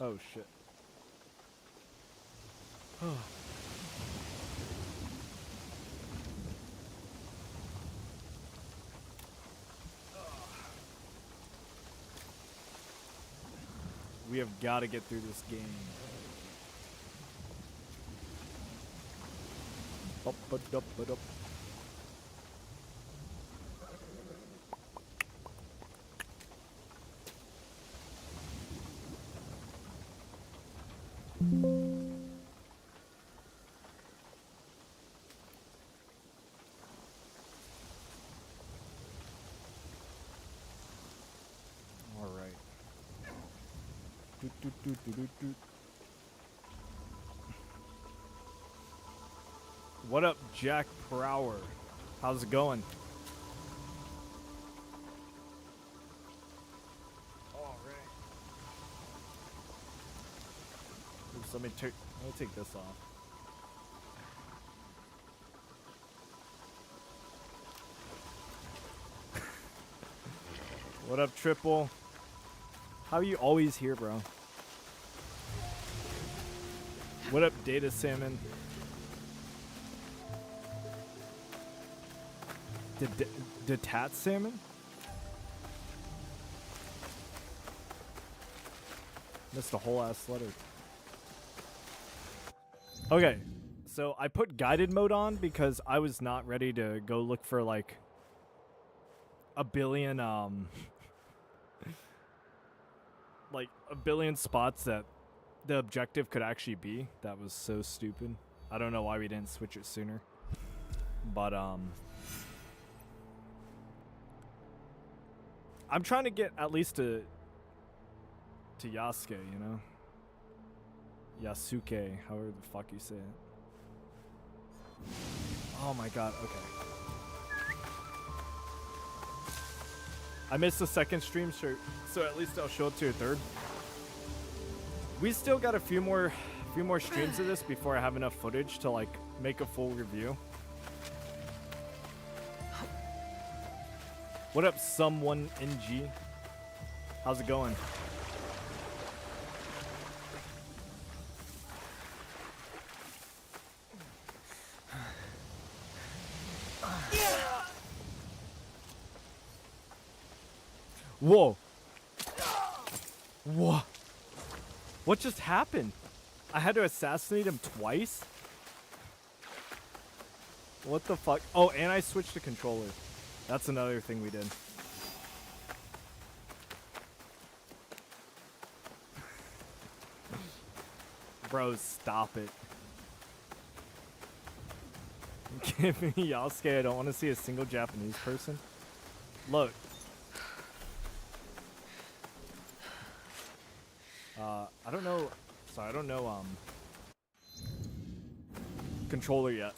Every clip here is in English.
Oh shit. We have got to get through this game. Up, up, up, up. All right. What up, Jack Prower? How's it going? All right. Oops, let me take this off. What up, Triple? How are you always here, bro? What up, Data Salmon? Detat Salmon? Missed a whole ass letter. Okay, so I put guided mode on because I was not ready to go look for like a billion like a billion spots that the objective could actually be. That was so stupid. I don't know why we didn't switch it sooner. But I'm trying to get at least to Yasuke, you know? Yasuke, however the fuck you say it. Oh my god, okay. I missed the second stream, so at least I'll show up to your third. We still got a few more streams of this before I have enough footage to like make a full review. What up, someone NG? How's it going? Whoa. Whoa. What just happened? I had to assassinate him twice? What the fuck? Oh, and I switched the controller. That's another thing we did. Bro, stop it. Give me Yasuke. I don't want to see a single Japanese person. Look. I don't know. Sorry, I don't know, controller yet.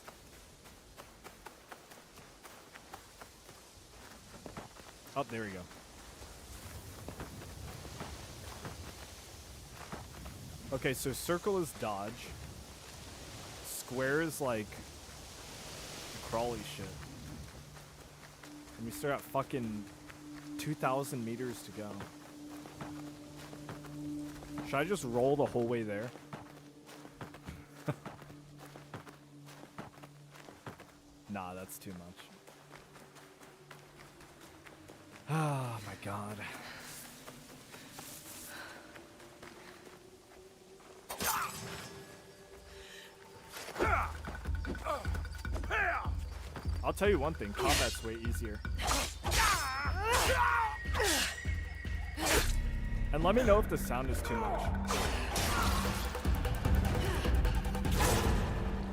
Oh, there we go. Okay, so circle is dodge. Square is like crawly shit. And we still got fucking 2,000 meters to go. Should I just roll the whole way there? Nah, that's too much. Oh my god. I'll tell you one thing, combat's way easier. And let me know if the sound is too much.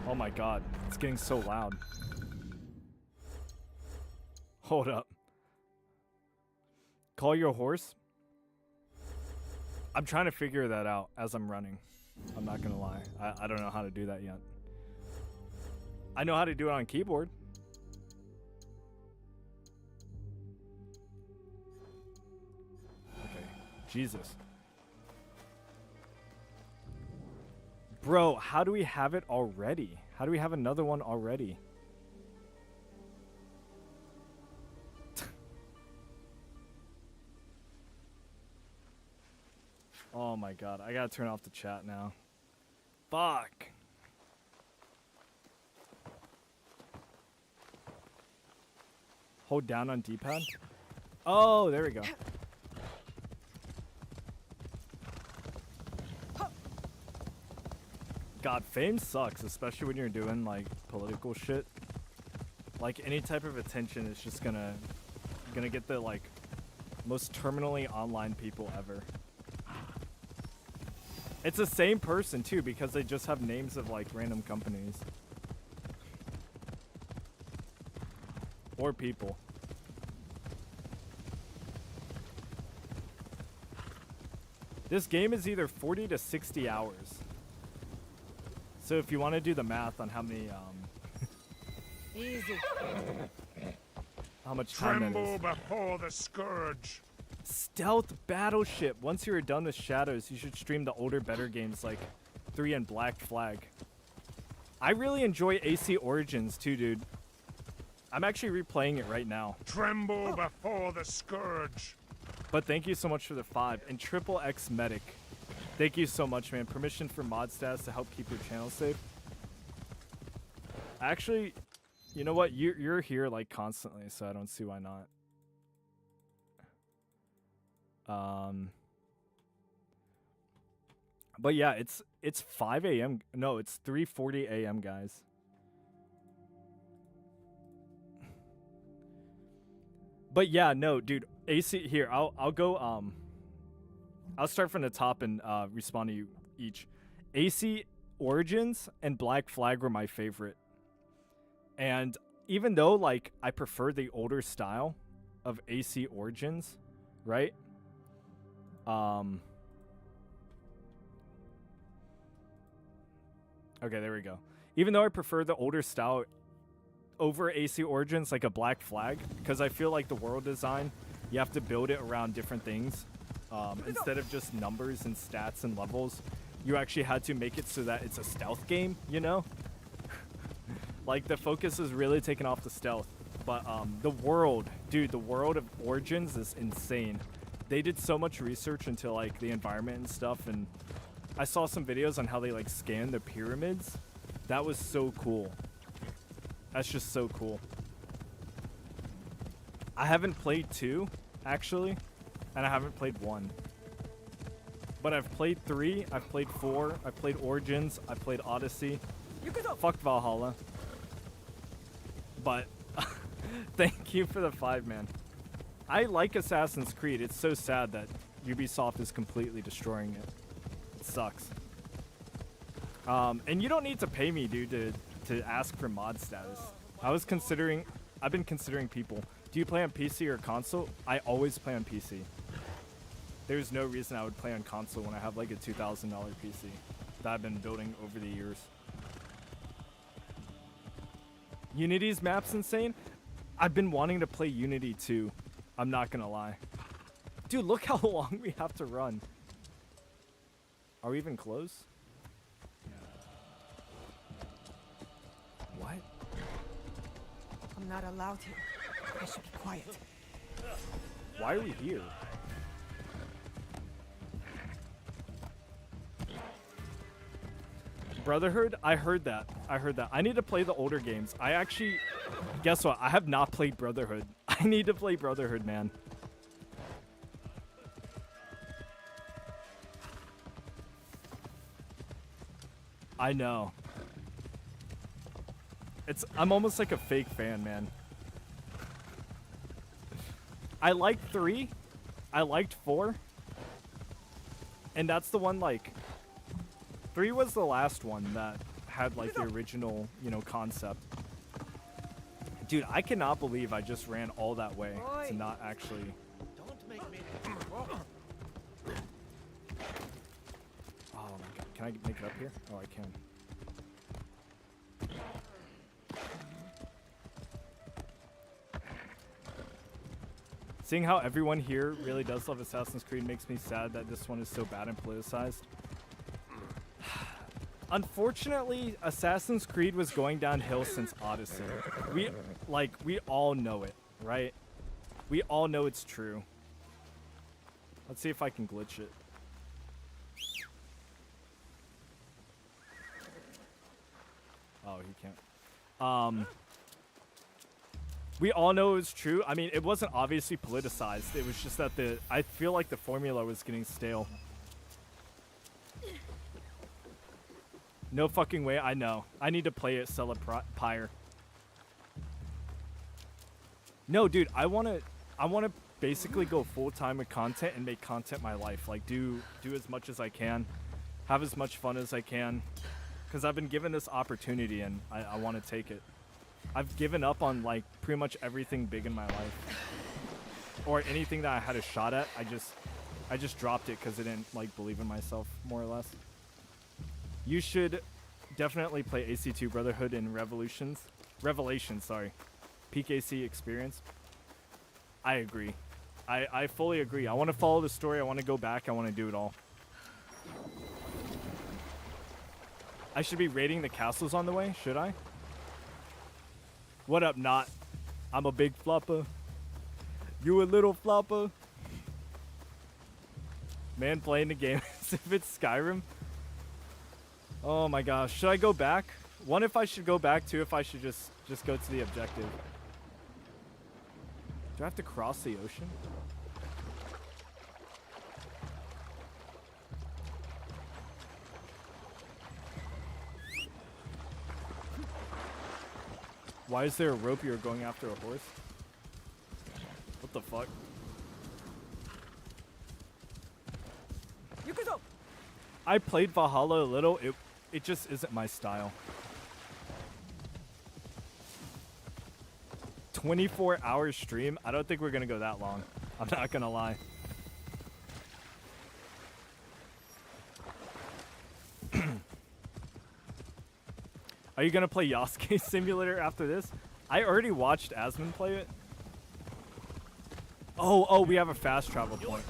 Oh my god, it's getting so loud. Hold up. Call your horse? I'm trying to figure that out as I'm running. I'm not gonna lie. I don't know how to do that yet. I know how to do it on keyboard. Okay. Jesus. Bro, how do we have it already? How do we have another one already? Oh my god, I gotta turn off the chat now. Fuck. Hold down on D-pad. Oh, there we go. God, fame sucks, especially when you're doing like political shit. Like any type of attention is just gonna get the like most terminally online people ever. It's the same person too because they just have names of like random companies or people. This game is either 40 to 60 hours. So if you want to do the math on how many Easy. how much time that is. Tremble before the scourge. Stealth battleship. Once you are done with Shadows, you should stream the older, better games like 3 and Black Flag. I really enjoy AC Origins too, dude. I'm actually replaying it right now. Tremble before the scourge. But thank you so much for the 5. And Triple X Medic. Thank you so much, man. Permission for mod stats to help keep your channel safe. Actually, you know what? You're here like constantly, so I don't see why not. But yeah, it's 5 a.m. No, it's 3:40 a.m. guys. But yeah, no, dude. AC here. I'll go. I'll start from the top and respond to you each. AC Origins and Black Flag were my favorite. And even though like I prefer the older style of AC Origins, right? Okay, there we go. Even though I prefer the older style over AC Origins, like a Black Flag, because I feel like the world design, you have to build it around different things. Instead of just numbers and stats and levels, you actually had to make it so that it's a stealth game, you know? Like, the focus is really taken off the stealth. But the world, dude, the world of Origins is insane. They did so much research into, like, the environment and stuff, and I saw some videos on how they, like, scanned the pyramids. That was so cool. That's just so cool. I haven't played 2, actually, and I haven't played 1. But I've played 3, I've played 4, I've played Origins, I've played Odyssey. Fuck Valhalla. But thank you for the 5, man. I like Assassin's Creed. It's so sad that Ubisoft is completely destroying it. It sucks. And you don't need to pay me, dude, to ask for mod status. I've been considering people. Do you play on PC or console? I always play on PC. There's no reason I would play on console when I have like a $2,000 PC that I've been building over the years. Unity's map's insane. I've been wanting to play Unity too. I'm not gonna lie. Dude, look how long we have to run. Are we even close? What? I'm not allowed to. I should be quiet. Why are we here? Brotherhood? I heard that. I need to play the older games. I actually... Guess what? I have not played Brotherhood. I need to play Brotherhood, man. I know. I'm almost like a fake fan, man. I liked 3. I liked 4. And that's the one, like... 3 was the last one that had, like, the original, you know, concept. Dude, I cannot believe I just ran all that way to not actually... Don't make me... Oh my god, can I make it up here? Oh, I can. Seeing how everyone here really does love Assassin's Creed makes me sad that this one is so bad and politicized. Unfortunately, Assassin's Creed was going downhill since Odyssey. We all know it, right? We all know it's true. Let's see if I can glitch it. Oh, he can't. We all know it was true. I mean, it wasn't obviously politicized. It was just that I feel like the formula was getting stale. No fucking way. I know. I need to play it, sell a pyre. No, dude, I want to basically go full-time with content and make content my life. Like, do as much as I can. Have as much fun as I can. Because I've been given this opportunity and I want to take it. I've given up on, like, pretty much everything big in my life. Or anything that I had a shot at. I just dropped it because I didn't, like, believe in myself, more or less. You should definitely play AC2 Brotherhood and Revelations, sorry. Peak AC experience. I agree. I fully agree. I want to follow the story. I want to go back. I want to do it all. I should be raiding the castles on the way, should I? What up, Not? I'm a big flopper. You a little flopper. Man playing the game as if it's Skyrim. Oh my gosh. Should I go back? One, if I should go back. Two, if I should just go to the objective. Do I have to cross the ocean? Why is there a rope you're going after a horse? What the fuck? I played Valhalla a little. It just isn't my style. 24-hour stream? I don't think we're gonna go that long. I'm not gonna lie. Are you gonna play Yasuke Simulator after this? I already watched Asmon play it. Oh, we have a fast travel point.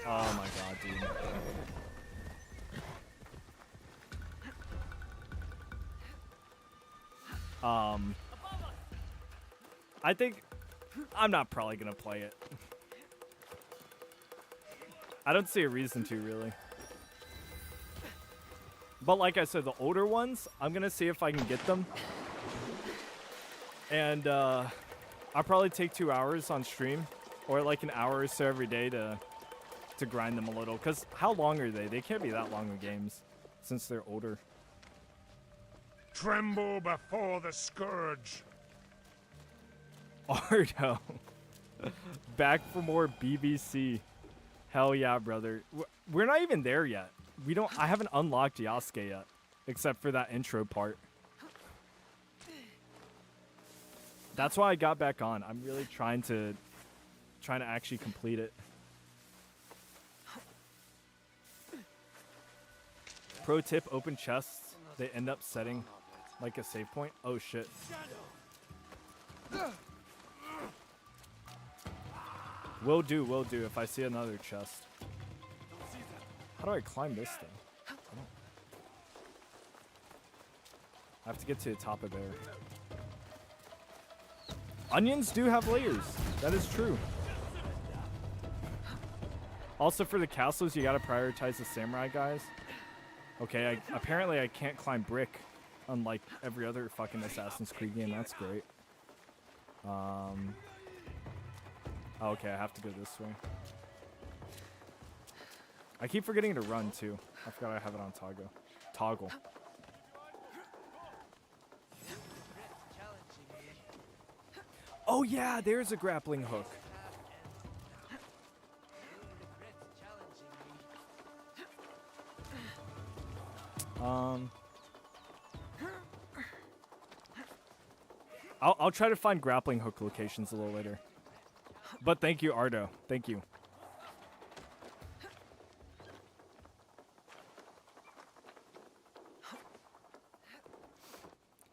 Oh my god, dude. I think I'm not probably gonna play it. I don't see a reason to, really. But like I said, the older ones, I'm gonna see if I can get them. And I'll probably take 2 hours on stream, or like an hour or so every day to grind them a little. Cause how long are they? They can't be that long of games, since they're older. Tremble before the scourge. Ardo. Back for more BBC. Hell yeah, brother. We're not even there yet. I haven't unlocked Yasuke yet, except for that intro part. That's why I got back on. I'm really trying to actually complete it. Pro tip, open chests. They end up setting like a save point. Oh shit. Will do if I see another chest. How do I climb this thing? I have to get to the top of there. Onions do have layers. That is true. Also, for the castles, you gotta prioritize the samurai guys. Okay, apparently I can't climb brick, unlike every other fucking Assassin's Creed game. That's great. Okay, I have to go this way. I keep forgetting to run, too. I forgot I have it on toggle. Oh, yeah, there's a grappling hook. I'll try to find grappling hook locations a little later. But thank you, Ardo. Thank you.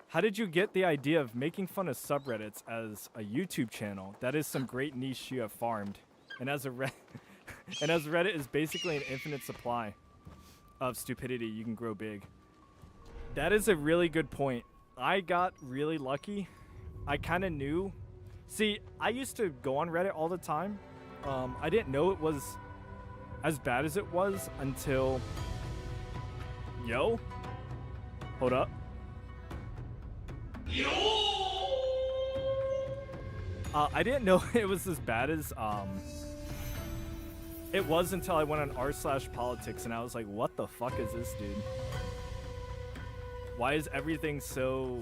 How did you get the idea of making fun of subreddits as a YouTube channel? That is some great niche you have farmed. And as Reddit is basically an infinite supply of stupidity, you can grow big. That is a really good point. I got really lucky. I kind of knew. See, I used to go on Reddit all the time. I didn't know it was as bad as it was until... Yo? Hold up. I didn't know it was as bad as it was until I went on r/politics and I was like, what the fuck is this, dude? Why is everything so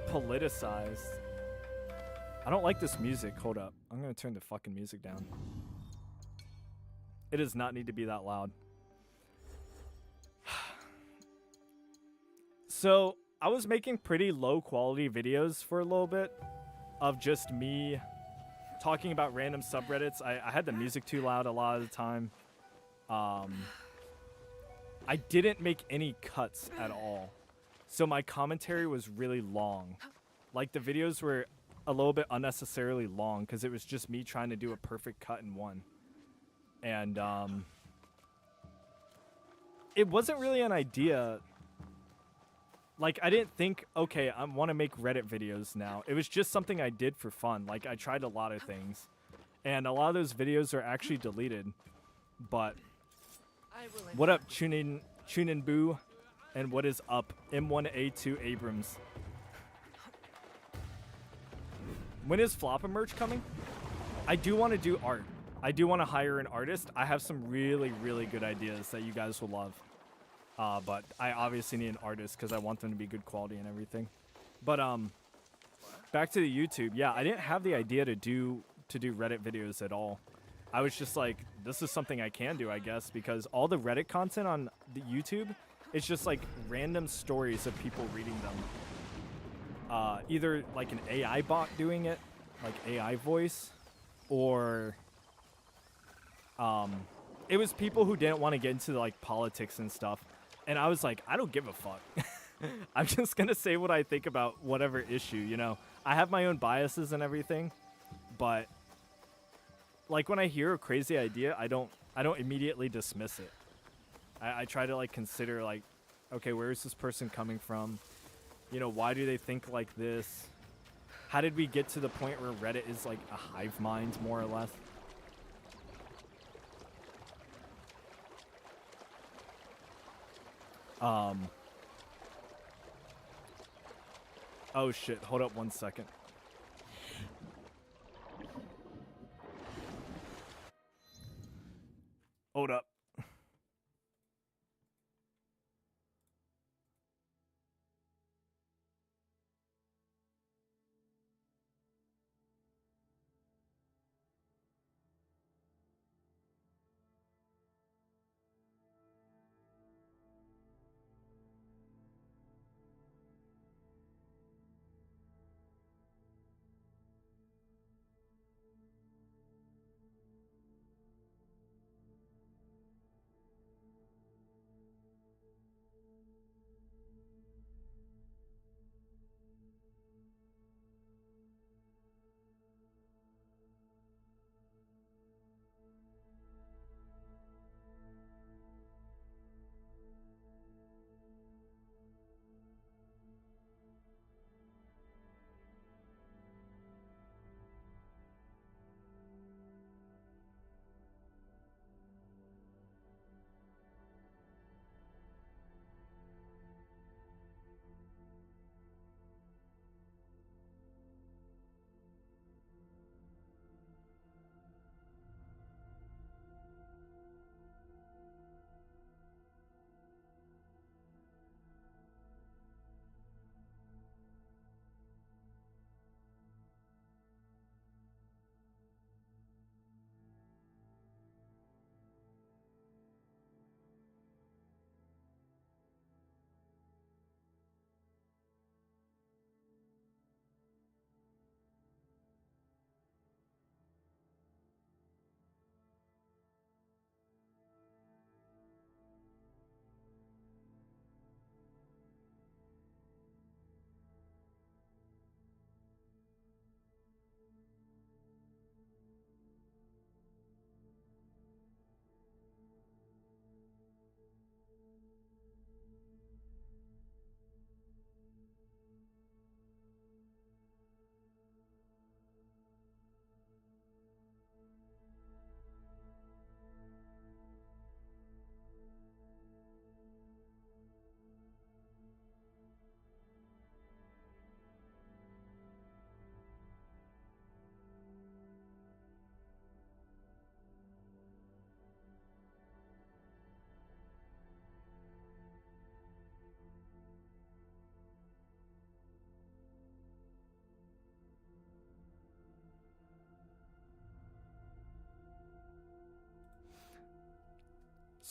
politicized? I don't like this music. Hold up. I'm gonna turn the fucking music down. It does not need to be that loud. So I was making pretty low quality videos for a little bit of just me talking about random subreddits. I had the music too loud a lot of the time. I didn't make any cuts at all. So my commentary was really long. Like the videos were a little bit unnecessarily long because it was just me trying to do a perfect cut in one. And it wasn't really an idea. Like, I didn't think, okay, I want to make Reddit videos now. It was just something I did for fun. Like, I tried a lot of things. And a lot of those videos are actually deleted. But, what up, Chunin Boo? And what is up, M1A2 Abrams? When is Floppa merch coming? I do want to do art. I do want to hire an artist. I have some really, really good ideas that you guys will love. But I obviously need an artist because I want them to be good quality and everything. But back to the YouTube. Yeah, I didn't have the idea to do Reddit videos at all. I was just like, this is something I can do, I guess, because all the Reddit content on the YouTube, it's just like random stories of people reading them. Either like an AI bot doing it, like AI voice, or it was people who didn't want to get into like politics and stuff. And I was like, I don't give a fuck. I'm just going to say what I think about whatever issue, you know. I have my own biases and everything, but like when I hear a crazy idea, I don't immediately dismiss it. I try to like consider like, okay, where is this person coming from? You know, why do they think like this? How did we get to the point where Reddit is like a hive mind, more or less? Oh shit, hold up 1 second. Hold up.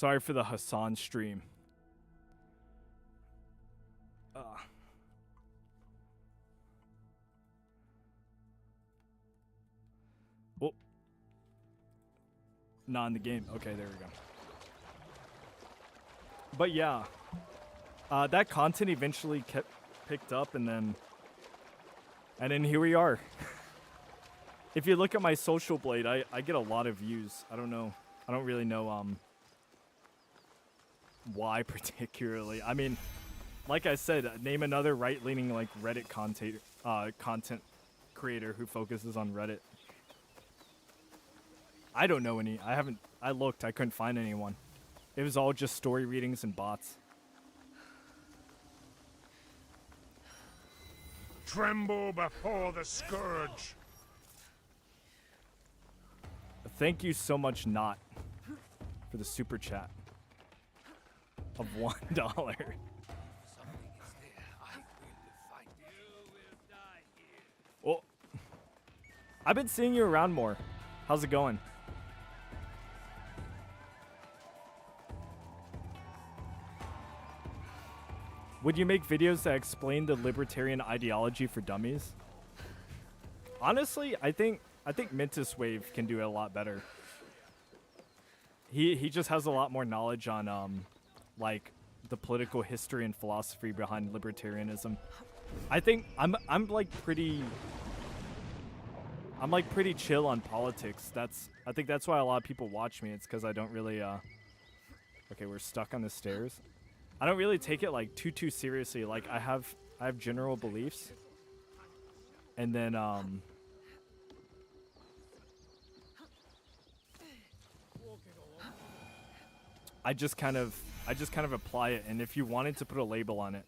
Sorry for the Hassan stream. Oh. Not in the game. Okay, there we go. But yeah. That content eventually kept picked up, and then here we are. If you look at my social blade, I get a lot of views. I don't know. I don't really know why particularly. I mean, like I said, name another right-leaning like Reddit content creator who focuses on Reddit. I don't know any. I looked. I couldn't find anyone. It was all just story readings and bots. Tremble before the scourge. Thank you so much, Not, for the super chat of $1. Oh, I've been seeing you around more. How's it going? Would you make videos that explain the libertarian ideology for dummies? Honestly, I think Mintus Wave can do it a lot better. He just has a lot more knowledge on like the political history and philosophy behind libertarianism. I think I'm like pretty chill on politics. I think that's why a lot of people watch me. It's because I don't really okay, we're stuck on the stairs. I don't really take it like too seriously. Like I have general beliefs, and then I just kind of apply it. And if you wanted to put a label on it,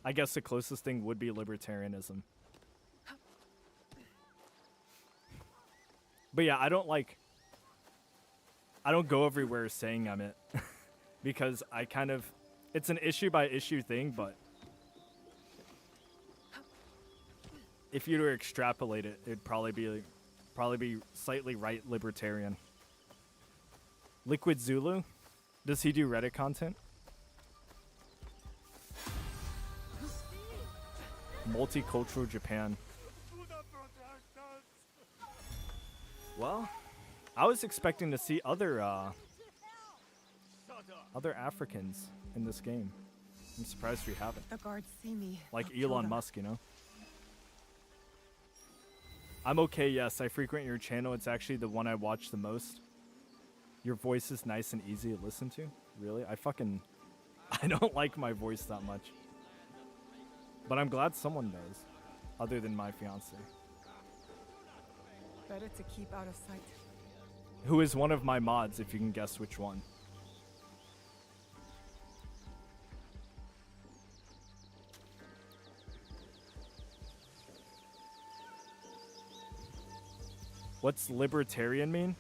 I guess the closest thing would be libertarianism. But yeah, I don't go everywhere saying I'm it because it's an issue by issue thing, but if you were to extrapolate it, it'd probably be slightly right libertarian. Liquid Zulu, does he do Reddit content? Multicultural Japan. Well, I was expecting to see other Africans in this game. I'm surprised we haven't. The guards see me. Like Elon Musk, you know? I'm okay, yes. I frequent your channel. It's actually the one I watch the most. Your voice is nice and easy to listen to. Really? I don't like my voice that much. But I'm glad someone does. Other than my fiance. Better to keep out of sight. Who is one of my mods, if you can guess which one. What's libertarian mean?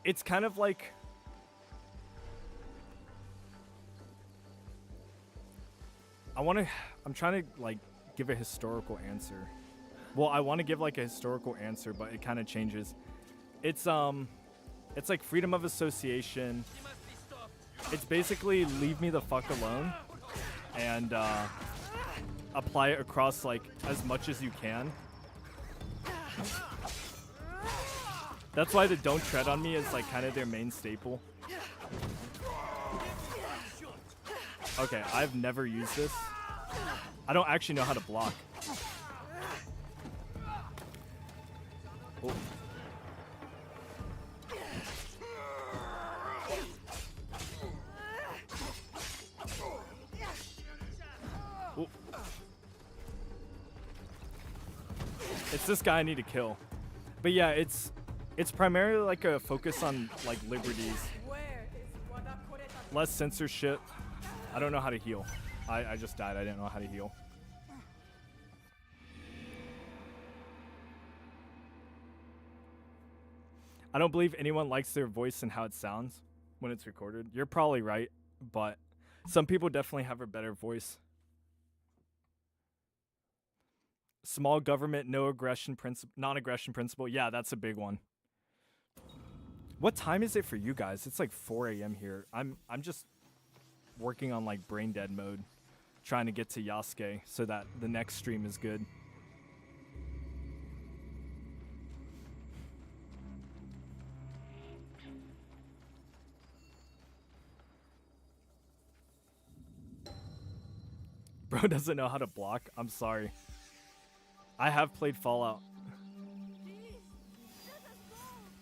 It's kind of like... I'm trying to like give a historical answer. Well, I want to give like a historical answer, but it kind of changes. It's like freedom of association. It's basically leave me the fuck alone and apply it across like as much as you can. That's why the don't tread on me is like kind of their main staple. Okay, I've never used this. I don't actually know how to block. Oh. Oh. It's this guy I need to kill. But yeah, it's primarily like a focus on like liberties. Less censorship. I don't know how to heal. I just died. I didn't know how to heal. I don't believe anyone likes their voice and how it sounds when it's recorded. You're probably right, but some people definitely have a better voice. Small government, no aggression principle, non-aggression principle. Yeah, that's a big one. What time is it for you guys? It's like 4 a.m. here. I'm just working on like brain dead mode, trying to get to Yasuke so that the next stream is good. Bro doesn't know how to block. I'm sorry. I have played Fallout.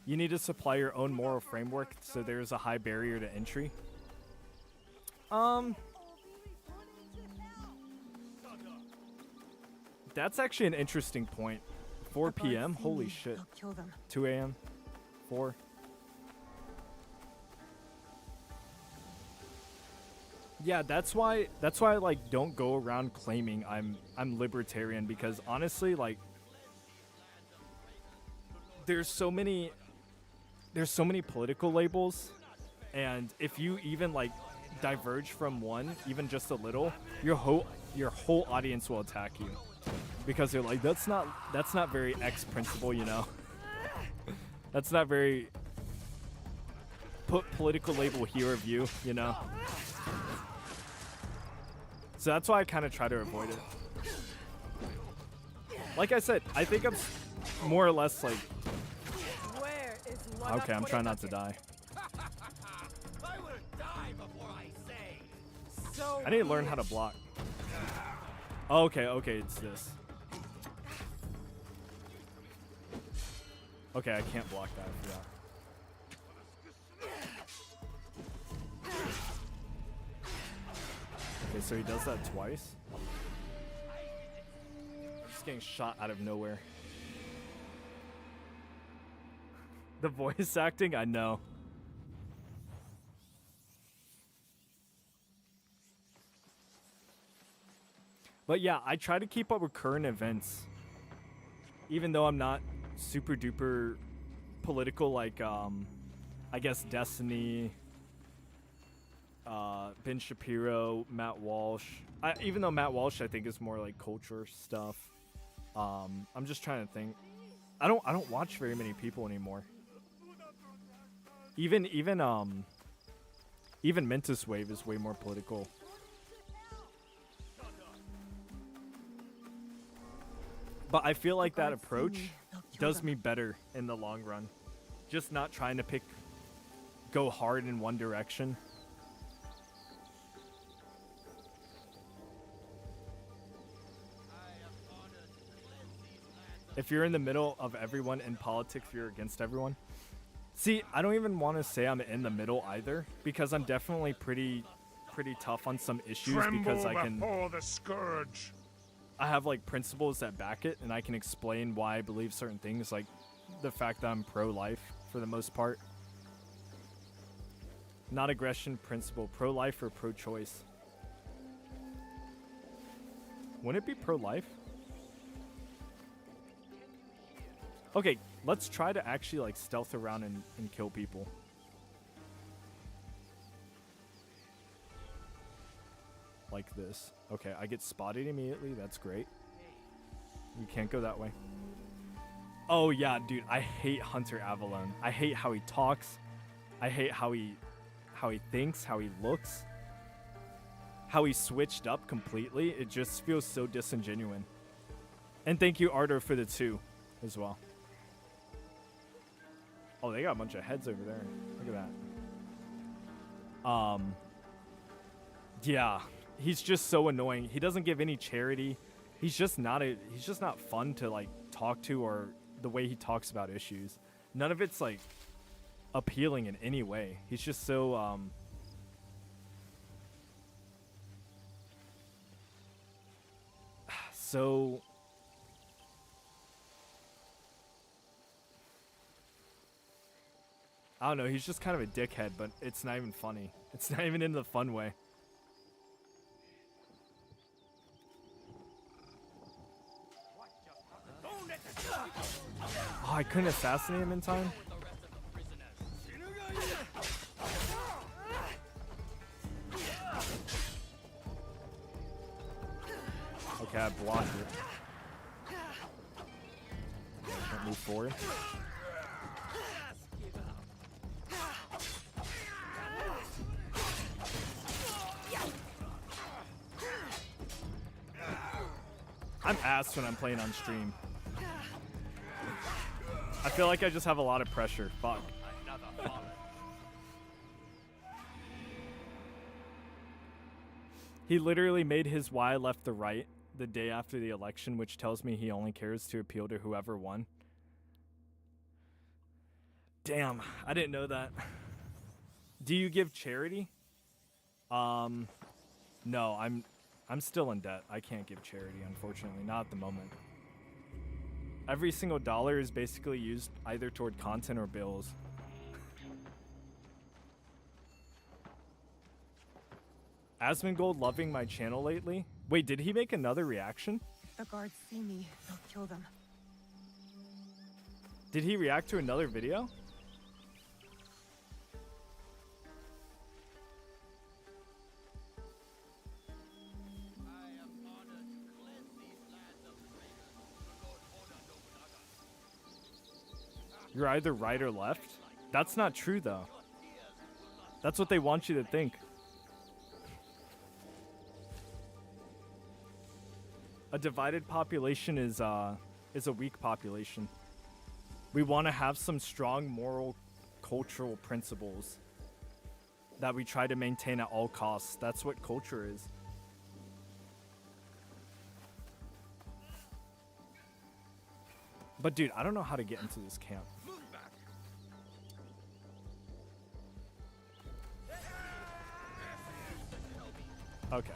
You need to supply your own moral framework so there's a high barrier to entry. That's actually an interesting point. 4 p.m. Holy shit. 2 a.m. 4. Yeah, that's why I like don't go around claiming I'm libertarian, because honestly, like there's so many political labels, and if you even like diverge from one even just a little, your whole audience will attack you, because they're like, that's not very X principle, you know. That's not very put political label here of you, you know. So that's why I kind of try to avoid it. Like I said, I think I'm more or less like... Okay, I'm trying not to die. I need to learn how to block. Oh, okay, it's this. Okay, I can't block that, I forgot. Okay, so he does that twice. Just getting shot out of nowhere. The voice acting, I know. But yeah, I try to keep up with current events. Even though I'm not super duper political, like, I guess Destiny, Ben Shapiro, Matt Walsh. Even though Matt Walsh, I think, is more like culture stuff. I'm just trying to think. I don't watch very many people anymore. Even Mentis Wave is way more political. But I feel like that approach does me better in the long run. Just not trying to go hard in one direction. If you're in the middle of everyone in politics, you're against everyone. See, I don't even want to say I'm in the middle either, because I'm definitely pretty tough on some issues. Tremble because I can before the scourge. I have like principles that back it, and I can explain why I believe certain things, like the fact that I'm pro-life for the most part. Not aggression principle, pro-life or pro-choice. Wouldn't it be pro-life? Okay, let's try to actually like stealth around and kill people. Like this. Okay, I get spotted immediately. That's great. You can't go that way. Oh yeah, dude, I hate Hunter Avalon. I hate how he talks. I hate how he thinks, how he looks. How he switched up completely. It just feels so disingenuous. And thank you, Ardor, for the 2 as well. Oh, they got a bunch of heads over there. Look at that. Yeah, he's just so annoying. He doesn't give any charity. He's just not fun to like talk to, or the way he talks about issues. None of it's like appealing in any way. He's just so so I don't know, he's just kind of a dickhead, but it's not even funny. It's not even in the fun way. Oh, I couldn't assassinate him in time? Okay, I blocked it. Can't move forward. I'm ass when I'm playing on stream. I feel like I just have a lot of pressure. Fuck. He literally made his why left the right the day after the election, which tells me he only cares to appeal to whoever won. Damn, I didn't know that. Do you give charity? No, I'm still in debt. I can't give charity, unfortunately, not at the moment. Every single dollar is basically used either toward content or bills. Asmongold loving my channel lately? Wait, did he make another reaction? The guards see me, they'll kill them. Did he react to another video? You're either right or left? That's not true, though. That's what they want you to think. A divided population is a weak population. We want to have some strong moral, cultural principles that we try to maintain at all costs. That's what culture is. But dude, I don't know how to get into this camp. Okay.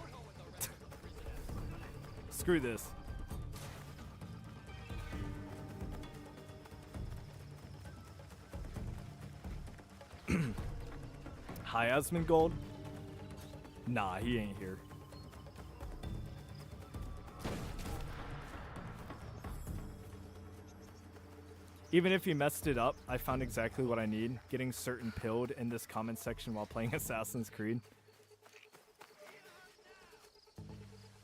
Screw this. Hi, Asmongold. Nah, he ain't here. Even if he messed it up, I found exactly what I need. Getting certain pilled in this comment section while playing Assassin's Creed.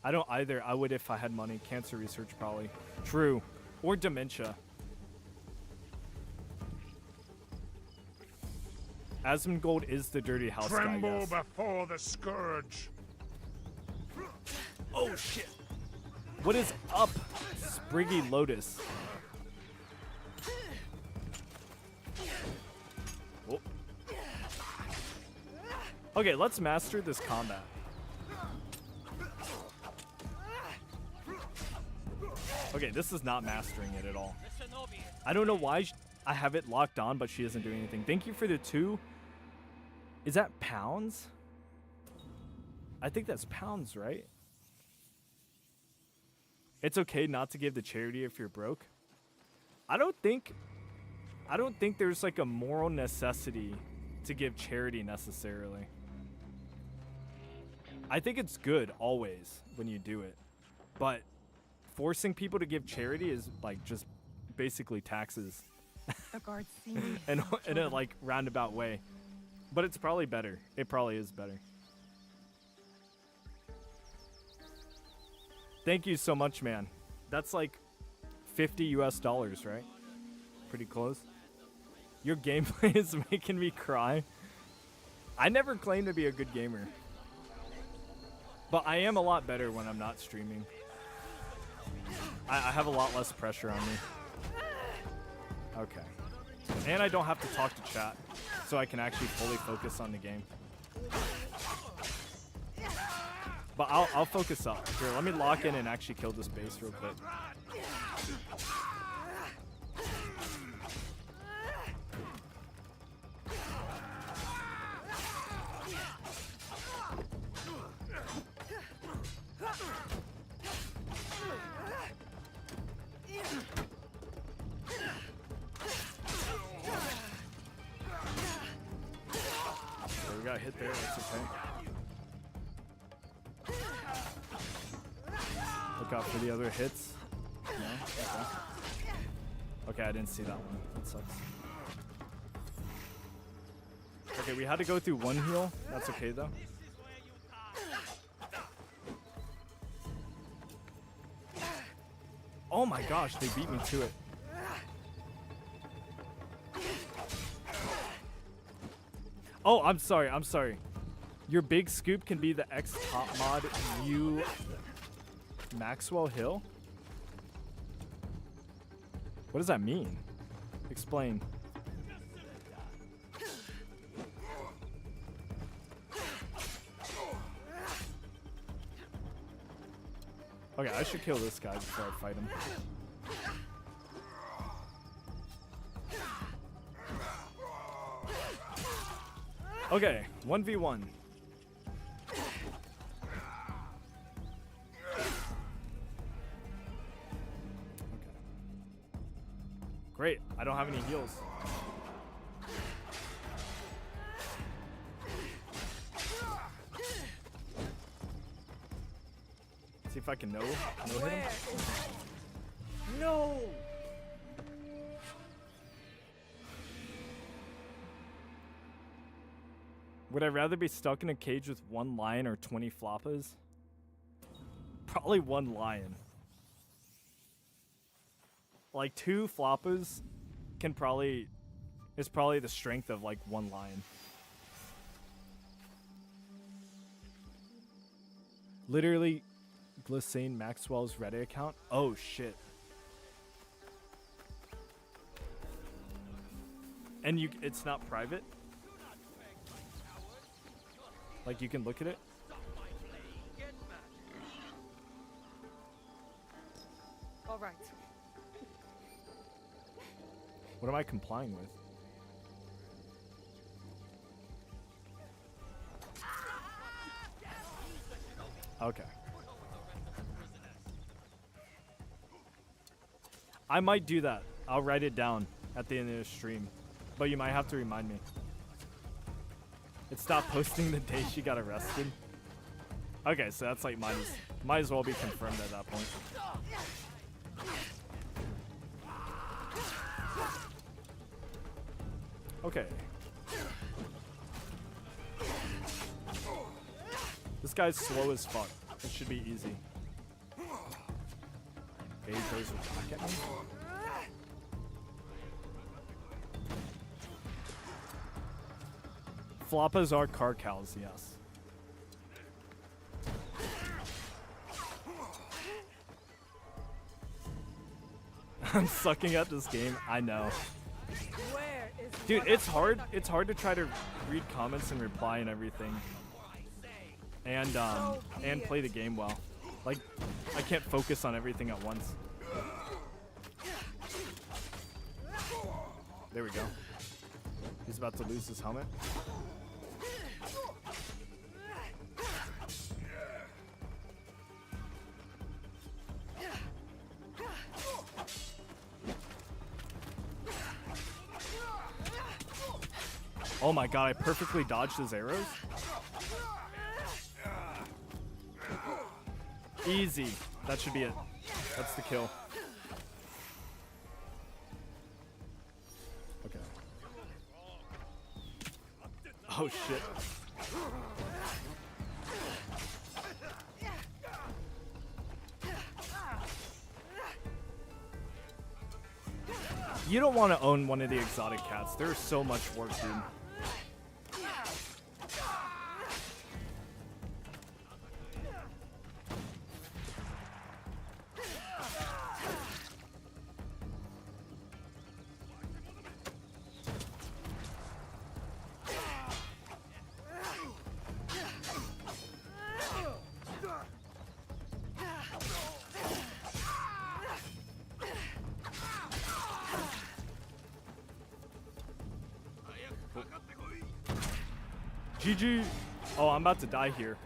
I don't either. I would if I had money. Cancer research probably. True. Or dementia. Asmongold is the dirty house Tremble guy, yes. before the scourge. Oh shit. What is up, Spriggy Lotus? Oh. Okay, let's master this combat. Okay, this is not mastering it at all. I don't know why I have it locked on, but she isn't doing anything. Thank you for the 2. Is that pounds? I think that's pounds, right? It's okay not to give the charity if you're broke. I don't think there's like a moral necessity to give charity necessarily. I think it's good always when you do it. But forcing people to give charity is like just basically taxes. The guards see me. in a like roundabout way. But it's probably better. It probably is better. Thank you so much, man. That's like $50 US, right? Pretty close. Your gameplay is making me cry. I never claimed to be a good gamer. But I am a lot better when I'm not streaming. I have a lot less pressure on me. Okay. And I don't have to talk to chat, so I can actually fully focus on the game. But I'll focus up. Here, let me lock in and actually kill this base real quick. Got hit there, that's okay. Look out for the other hits. No? Okay. Okay, I didn't see that one. That sucks. Okay, we had to go through one heal. That's okay though. Oh my gosh, they beat me to it. Oh, I'm sorry. Your big scoop can be the X top mod U Maxwell Hill. What does that mean? Explain. Okay, I should kill this guy before I fight him. Okay, 1v1. Great, I don't have any heals. See if I can no hit him. No! Would I rather be stuck in a cage with one lion or 20 floppas? Probably one lion. Like 2 floppas is probably the strength of like one lion. Literally Glissane Maxwell's Reddit account. Oh shit. And it's not private? Like you can look at it? All right. What am I complying with? Okay. I might do that. I'll write it down at the end of the stream. But you might have to remind me. It stopped posting the day she got arrested. Okay, so that's like might as well be confirmed at that point. Okay. This guy's slow as fuck. It should be easy. Okay, he throws a rock at me. Floppas are car cows, yes. I'm sucking at this game, I know. Dude, it's hard to try to read comments and reply and everything. And play the game well. Like, I can't focus on everything at once. There we go. He's about to lose his helmet. Oh my god, I perfectly dodged his arrows. Easy. That should be it. That's the kill. Okay. Oh shit. You don't want to own one of the exotic cats. There's so much work, dude. GG. Oh, I'm about to die here.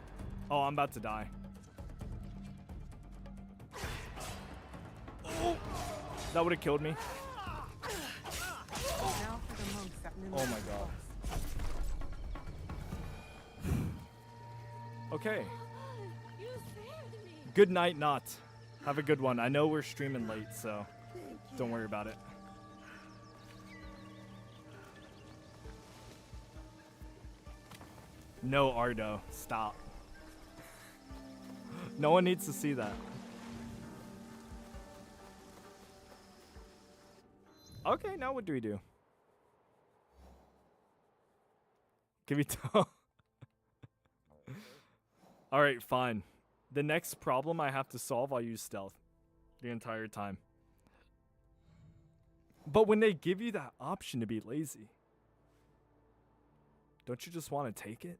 Oh, I'm about to die. Oh, that would have killed me. Oh my god. Okay. Good night, not. Have a good one. I know we're streaming late, so don't worry about it. No, Ardo. Stop. No one needs to see that. Okay, now what do we do? Give me toe. Alright, fine. The next problem I have to solve, I'll use stealth the entire time. But when they give you that option to be lazy, don't you just want to take it?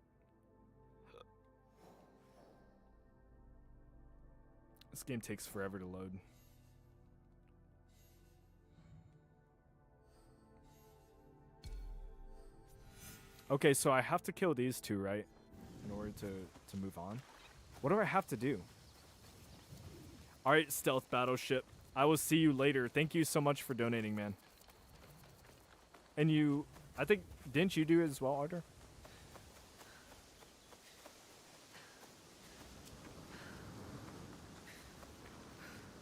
This game takes forever to load. Okay, so I have to kill these two, right? In order to move on. What do I have to do? Alright, stealth battleship. I will see you later. Thank you so much for donating, man. And you, I think, didn't you do it as well, Arthur?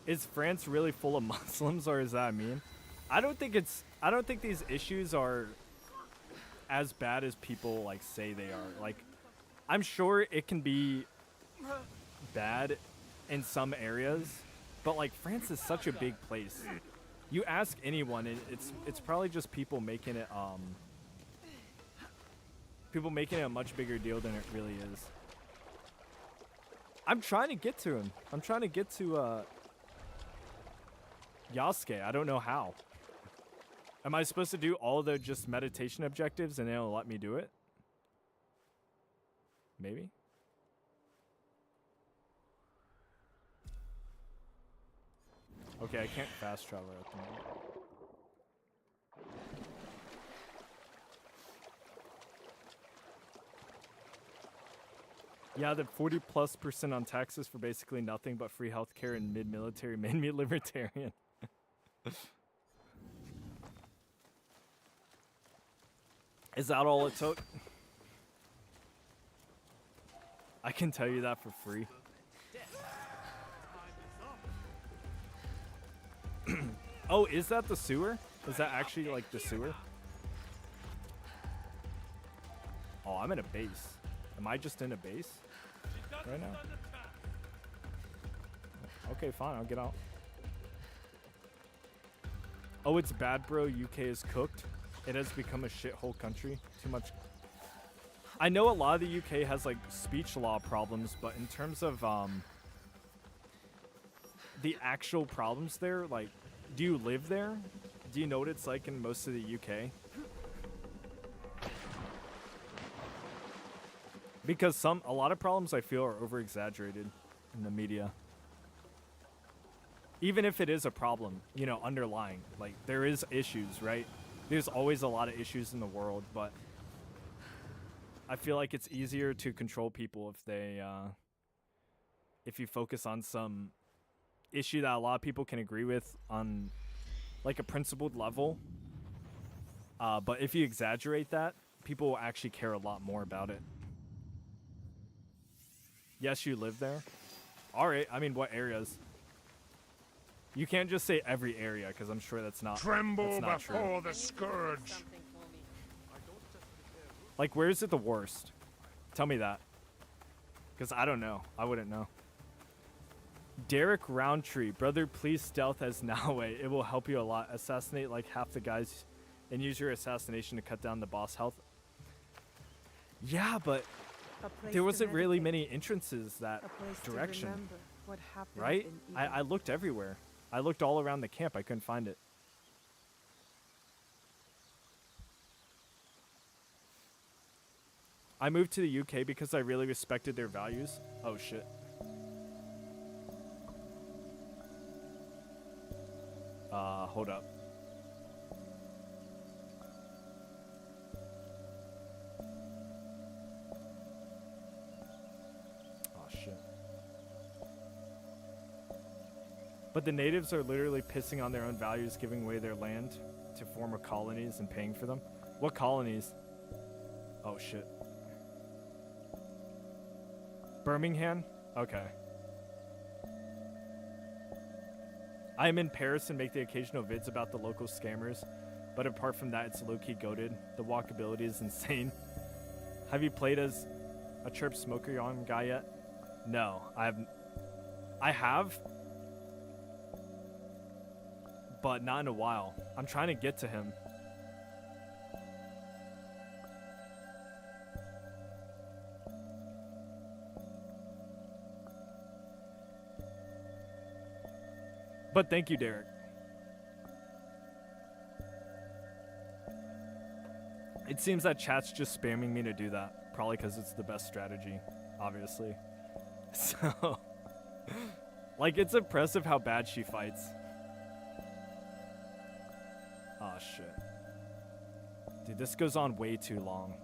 Is France really full of Muslims, or is that mean? I don't think these issues are as bad as people like say they are. Like, I'm sure it can be bad in some areas, but like France is such a big place. You ask anyone, and it's probably just people making it a much bigger deal than it really is. I'm trying to get to him. I'm trying to get to Yasuke. I don't know how. Am I supposed to do all the just meditation objectives and it'll let me do it? Maybe. Okay, I can't fast travel at the moment. Yeah, the 40+% on taxes for basically nothing but free healthcare and mid-military made me libertarian. Is that all it took? I can tell you that for free. Oh, is that the sewer? Is that actually like the sewer? Oh, I'm in a base. Am I just in a base right now? Okay, fine, I'll get out. Oh, it's bad, bro. UK is cooked. It has become a shithole country. Too much. I know a lot of the UK has like speech law problems, but in terms of the actual problems there, like, do you live there? Do you know what it's like in most of the UK? Because a lot of problems I feel are over exaggerated in the media. Even if it is a problem, you know, underlying, like there is issues, right? There's always a lot of issues in the world, but I feel like it's easier to control people if you focus on some issue that a lot of people can agree with on like a principled level. But if you exaggerate that, people will actually care a lot more about it. Yes, you live there. All right. I mean, what areas? You can't just say every area, because I'm sure that's not. Tremble that's not before true. the scourge. Like, where is it the worst? Tell me that. Because I don't know. I wouldn't know. Derek Roundtree. Brother, please stealth as Nawe. It will help you a lot. Assassinate like half the guys and use your assassination to cut down the boss health. Yeah, but there wasn't really many entrances that direction. Right? I looked everywhere. I looked all around the camp. I couldn't find it. I moved to the UK because I really respected their values. Oh, shit. Hold up. Oh, shit. But the natives are literally pissing on their own values, giving away their land to former colonies and paying for them. What colonies? Oh, shit. Birmingham? Okay. I am in Paris and make the occasional vids about the local scammers, but apart from that, it's low-key goated. The walkability is insane. Have you played as a chirp smoker young guy yet? No, I have, but not in a while. I'm trying to get to him. But thank you, Derek. It seems that chat's just spamming me to do that. Probably because it's the best strategy, obviously. So, like, it's impressive how bad she fights. Oh, shit. Dude, this goes on way too long.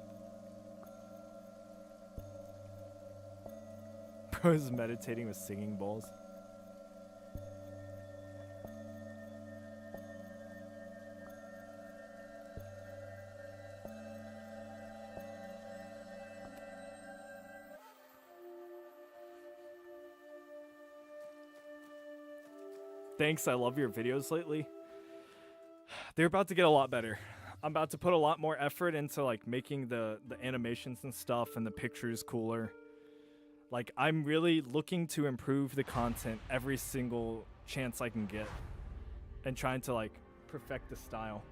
Bro's meditating with singing bowls. Thanks, I love your videos lately. They're about to get a lot better. I'm about to put a lot more effort into like making the animations and stuff and the pictures cooler. Like, I'm really looking to improve the content every single chance I can get and trying to like perfect the style.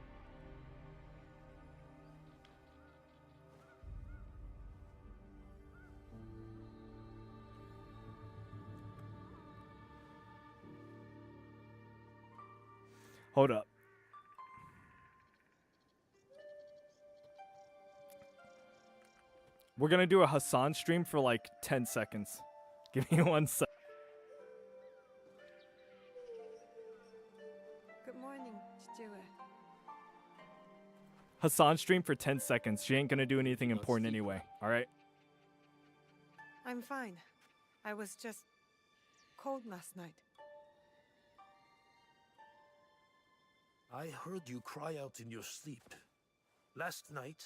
Hold up. We're gonna do a Hassan stream for like 10 seconds. Give me 1 sec. Good morning, Chichiwe. Hassan stream for 10 seconds. She ain't gonna do anything important anyway, alright? I'm fine. I was just cold last night. I heard you cry out in your sleep. Last night,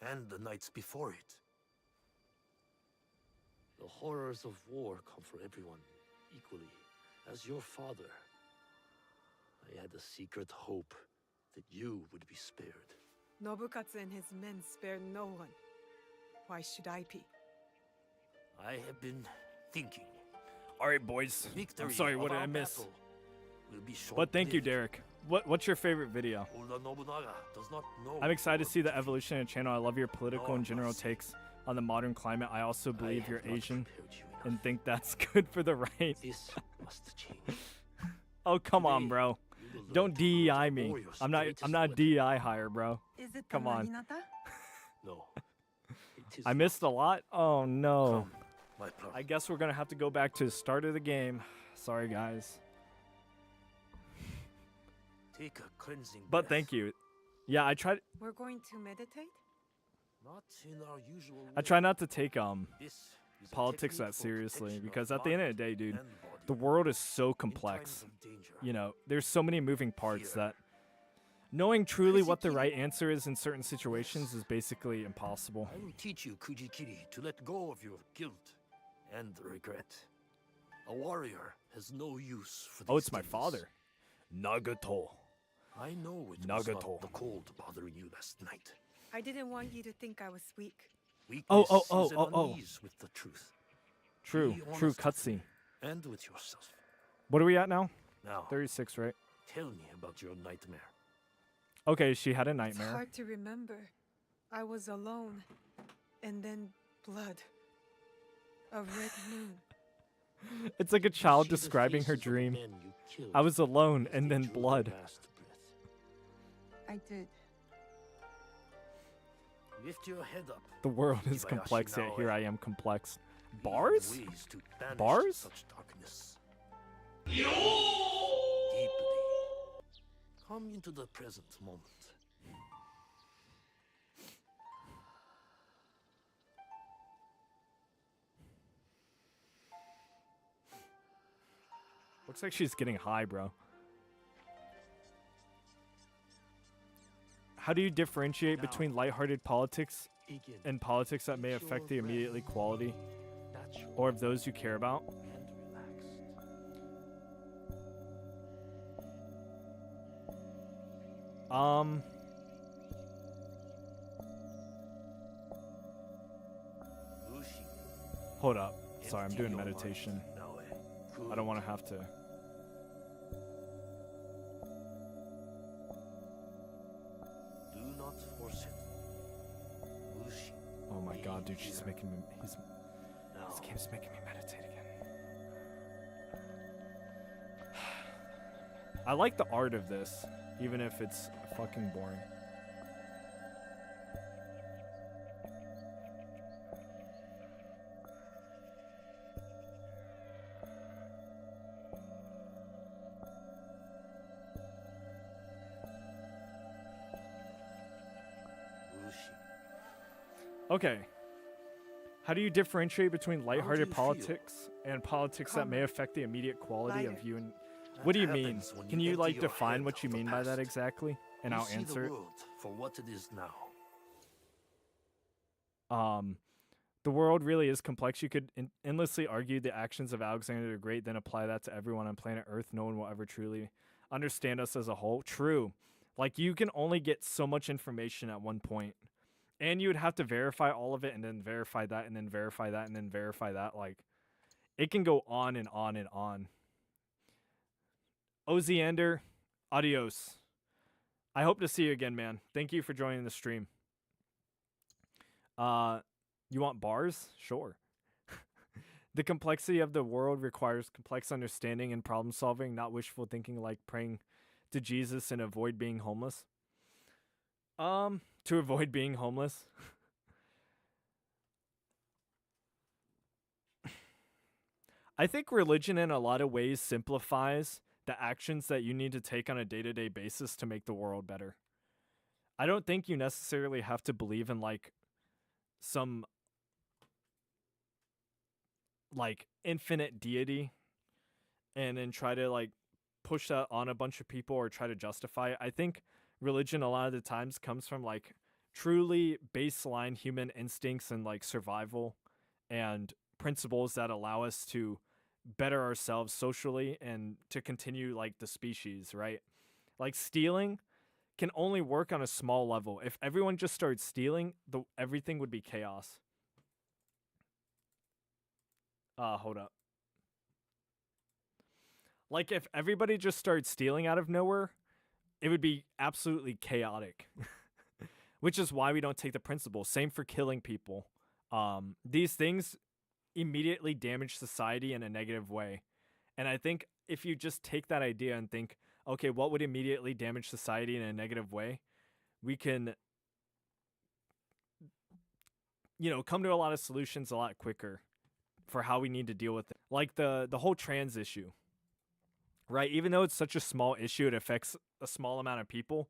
and the nights before it. The horrors of war come for everyone, equally, as your father. I had a secret hope that you would be spared. Nobukatsu and his men spared no one. Why should I be? I have been thinking. Alright, boys. Victory I'm sorry, what of did our I miss? battle will be But thank you, short-lived. Derek. What's your favorite video? Oda Nobunaga does not know I'm excited to see the what evolution of the channel. I love your political and general takes on the modern climate. I also I believe you're have not Asian prepared you enough. and think that's good for the right. This must change. Oh, come on, Today, bro. you will learn Don't to use DEI me. warrior's I'm not greatest a weapon. DEI hire, bro. Is it Come on. No. It is I missed a lot? Oh no. Come, my brother. I guess we're gonna have to go back to the start of the game. Sorry, guys. Take a cleansing But bath. thank you. Yeah, I tried. We're going to meditate? Not in our usual I way. try not to take This is a politics technique that for seriously protection of because at the end of the day, mind dude, and body. the world is so In complex. times of danger, You know, there's so many moving parts Fear. that knowing truly what the Kujikiri. right answer is in certain situations is basically impossible. I will teach you, Kujikiri, to let go of your guilt and regret. A warrior has no use for these Oh, it's my things. father. Nagato. I know it was Nagato. not the cold bothering you last night. I didn't want you to think I was weak. Weakness oh, is an oh, oh. unease with the truth. True, Be true honest with cutscene. me and with yourself. What are we at now? Now, 36, right? tell me about your nightmare. Okay, she had a It's nightmare. hard to remember. I was alone. And then blood. A red moon. It's like a child See the describing her faces of the dream. men you killed I was alone as and they then drew their blood. last breath. I did. Lift your head up. The world is Ibayashi complex, yet here Naoe. I am complex. We have Bars? ways to banish Bars? Such darkness. Deeply. Come into the present moment. Looks like she's getting high, bro. How do you differentiate between lighthearted politics Begin. and politics that may affect the immediate equality Natural or of those you care about? and relaxed. Lucy, Hold up. Sorry, I'm empty doing your mind, meditation. Naoe. I don't want to have to. Do not force it. Lucy, Oh my god, dude, she's making me. This now. game's making me meditate again. I like the art of this, even if it's fucking boring. Okay. How do you differentiate between lighthearted do you feel? politics and politics that may Calmer. affect the immediate quality of Lighter. you? And That what do you mean? happens when Can you empty like your define head what you of the mean by that past. exactly? And You I'll see answer the it. world for what it is now. The world really is complex. You could endlessly argue the actions of Alexander the Great, then apply that to everyone on planet Earth. No one will ever truly understand us as a whole. True. Like, you can only get so much information at one point. And you would have to verify all of it, and then verify that, and then verify that, and then verify that. Like, it can go on and on and on. Oziander, adios. I hope to see you again, man. Thank you for joining the stream. You want bars? Sure. The complexity of the world requires complex understanding and problem solving, not wishful thinking like praying to Jesus and avoid being homeless. To avoid being homeless. I think religion in a lot of ways simplifies the actions that you need to take on a day-to-day basis to make the world better. I don't think you necessarily have to believe in like some like infinite deity and then try to like push that on a bunch of people or try to justify it. I think religion a lot of the times comes from like truly baseline human instincts and like survival and principles that allow us to better ourselves socially and to continue like the species, right? Like stealing can only work on a small level. If everyone just started stealing, everything would be chaos. Hold up. Like, if everybody just started stealing out of nowhere, it would be absolutely chaotic. Which is why we don't take the principle. Same for killing people. These things immediately damage society in a negative way. And I think if you just take that idea and think, okay, what would immediately damage society in a negative way? We can, come to a lot of solutions a lot quicker for how we need to deal with it. Like the whole trans issue, right? Even though it's such a small issue, it affects a small amount of people.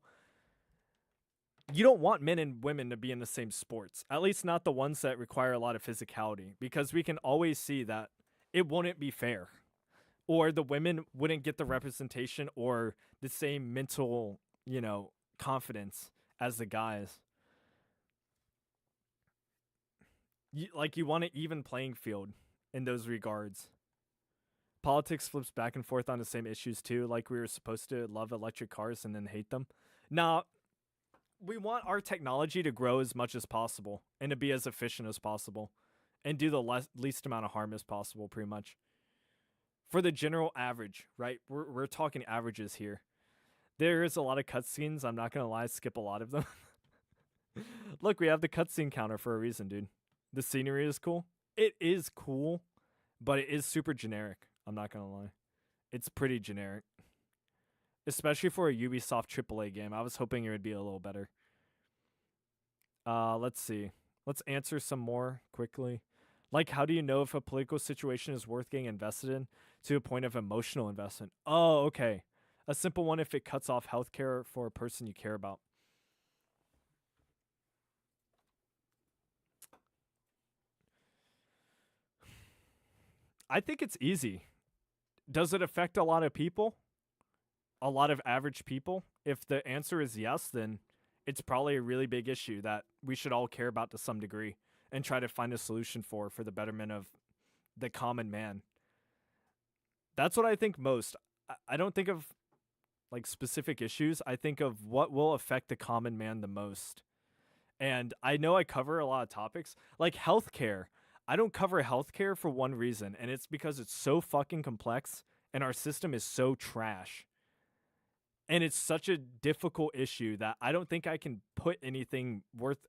You don't want men and women to be in the same sports, at least not the ones that require a lot of physicality, because we can always see that it wouldn't be fair, or the women wouldn't get the representation or the same mental, confidence as the guys. You want an even playing field in those regards. Politics flips back and forth on the same issues too, like we were supposed to love electric cars and then hate them. Now, we want our technology to grow as much as possible and to be as efficient as possible and do the least amount of harm as possible, pretty much. For the general average, right? We're talking averages here. There is a lot of cutscenes. I'm not going to lie, skip a lot of them. Look, we have the cutscene counter for a reason, dude. The scenery is cool. It is cool, but it is super generic. I'm not going to lie. It's pretty generic. Especially for a Ubisoft AAA game. I was hoping it would be a little better. Let's see. Let's answer some more quickly. Like, how do you know if a political situation is worth getting invested in to a point of emotional investment? Oh, okay. A simple one, if it cuts off healthcare for a person you care about. I think it's easy. Does it affect a lot of people? A lot of average people? If the answer is yes, then it's probably a really big issue that we should all care about to some degree and try to find a solution for the betterment of the common man. That's what I think most. I don't think of like specific issues. I think of what will affect the common man the most. And I know I cover a lot of topics like healthcare. I don't cover healthcare for one reason, and it's because it's so fucking complex and our system is so trash. And it's such a difficult issue that I don't think I can put anything worth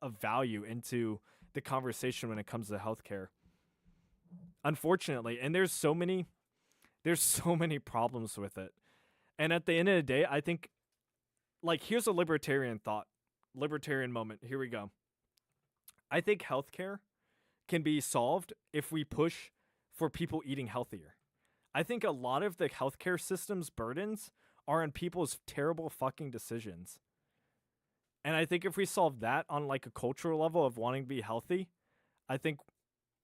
of value into the conversation when it comes to healthcare. Unfortunately, and there's so many problems with it. And at the end of the day, I think like here's a libertarian thought, libertarian moment. Here we go. I think healthcare can be solved if we push for people eating healthier. I think a lot of the healthcare system's burdens are on people's terrible fucking decisions. And I think if we solve that on like a cultural level of wanting to be healthy, I think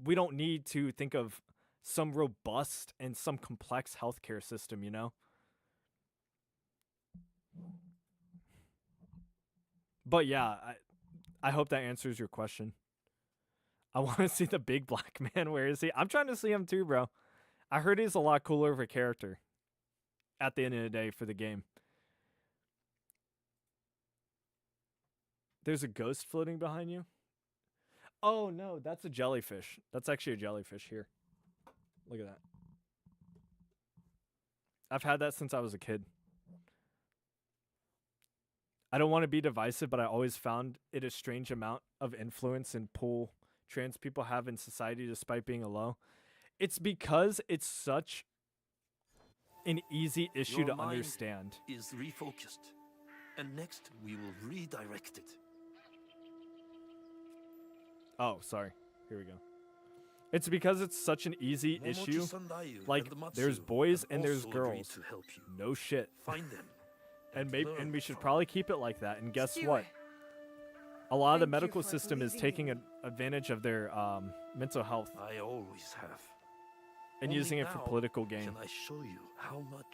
we don't need to think of some robust and some complex healthcare system, you know? But yeah, I hope that answers your question. I want to see the big black man. Where is he? I'm trying to see him too, bro. I heard he's a lot cooler of a character at the end of the day for the game. There's a ghost floating behind you? Oh, no, that's a jellyfish. That's actually a jellyfish here. Look at that. I've had that since I was a kid. I don't want to be divisive, but I always found it a strange amount of influence and pull trans people have in society despite being alone. It's because it's such an easy issue to understand. Is refocused, and next we will redirect it. Oh, sorry. Here we go. It's because it's such an easy issue. Like, there's boys and there's girls. No shit. Find them. And we should probably keep it like that. And guess what? A lot of the medical system is taking advantage of their mental health. I always have. And using it for political gain. Can I show you how much?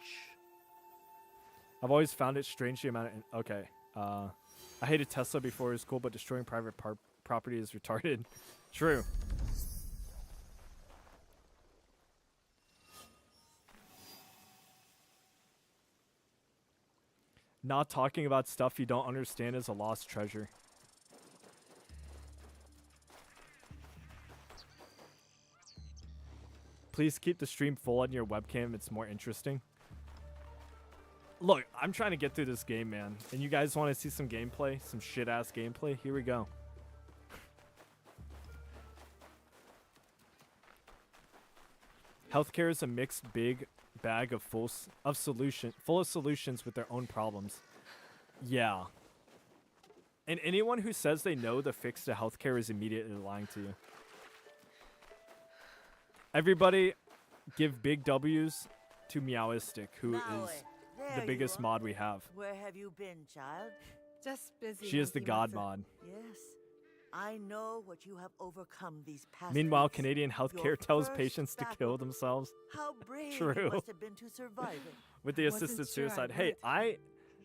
I've always found it strangely amount of... Okay. I hated Tesla before it was cool, but destroying private property is retarded. True. Not talking about stuff you don't understand is a lost treasure. Please keep the stream full on your webcam. It's more interesting. Look, I'm trying to get through this game, man. And you guys want to see some gameplay? Some shit-ass gameplay? Here we go. Healthcare is a mixed big bag of full of solutions with their own problems. Yeah. And anyone who says they know the fix to healthcare is immediately lying to you. Everybody give big W's to Meowistic, who is the biggest mod we have. Where have you been, child? Just busy. She is the god mod. Yes. I know what you have overcome these past Meanwhile, weeks. Canadian healthcare Your tells first patients to battle. kill themselves. How brave True. you must have been to survive it. With the Wasn't assisted sure I suicide. Hey, would.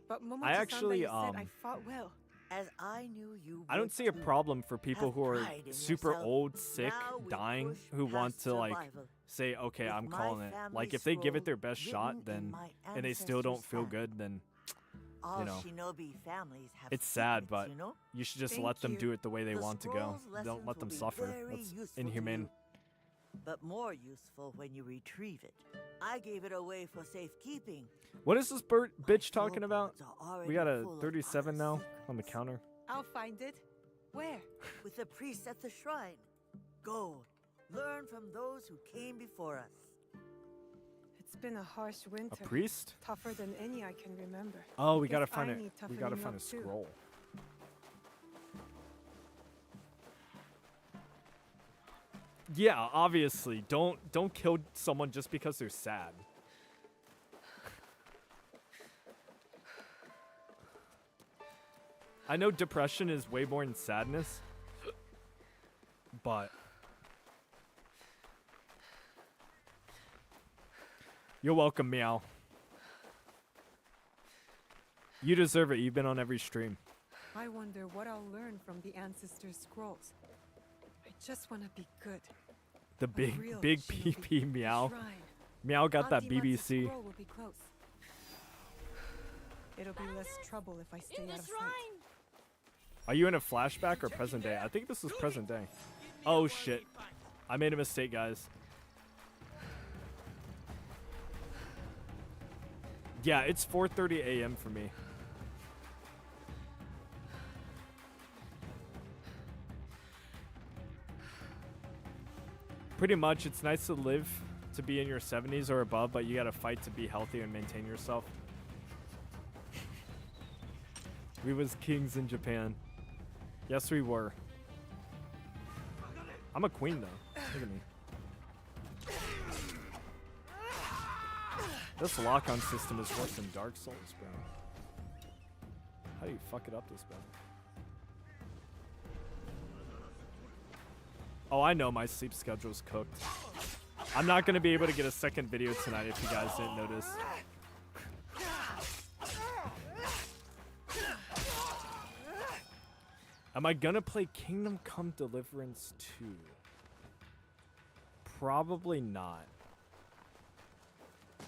But I actually, said I fought well. As I knew you I don't would see a too. problem for people Have who are pride in super yourself. old, sick, Now we dying, push who want past to like survival. say, okay, With I'm my calling it. family Like if they give it scroll their best shot, written in then my and they still don't ancestors' feel hand. good, then All you know, shinobi families have it's sad, secrets, but you know? you should just Thank let them you. do it the way they The want to go. scroll's Don't lessons let them will be suffer. very That's useful to inhumane. you, but more useful when you retrieve it. I gave it away for safekeeping. What is this bitch talking about? Floorboards are already We got a full of 37 other now on the secrets. counter. I'll find it. Where? With the priests at the shrine. Go, learn from those who came before us. It's been a harsh A winter. priest? Tougher than any I can remember. Oh, we Guess gotta find I it. need We gotta toughening find a up, too. scroll. Yeah, obviously. Don't kill someone just because they're sad. I know depression is way more than sadness, but you're welcome, Meow. You deserve it. You've been on every stream. I wonder what I'll learn from the ancestors' scrolls. I just want to be good. The A big real PP shinobi. Meow. Shrine. Meow got that Auntie Matsu's BBC. scroll will be close. It'll be less trouble if I stay out of sight. Are you in a flashback or present day? I think this is present day. Oh shit. I made a mistake, guys. Yeah, it's 4:30 a.m. for me. Pretty much, it's nice to live to be in your 70s or above, but you gotta fight to be healthy and maintain yourself. We was kings in Japan. Yes, we were. I'm a queen, though. Look at me. This lock-on system is worse than Dark Souls, bro. How do you fuck it up this bad? Oh, I know my sleep schedule's cooked. I'm not gonna be able to get a second video tonight if you guys didn't notice. Am I gonna play Kingdom Come Deliverance 2? Probably not.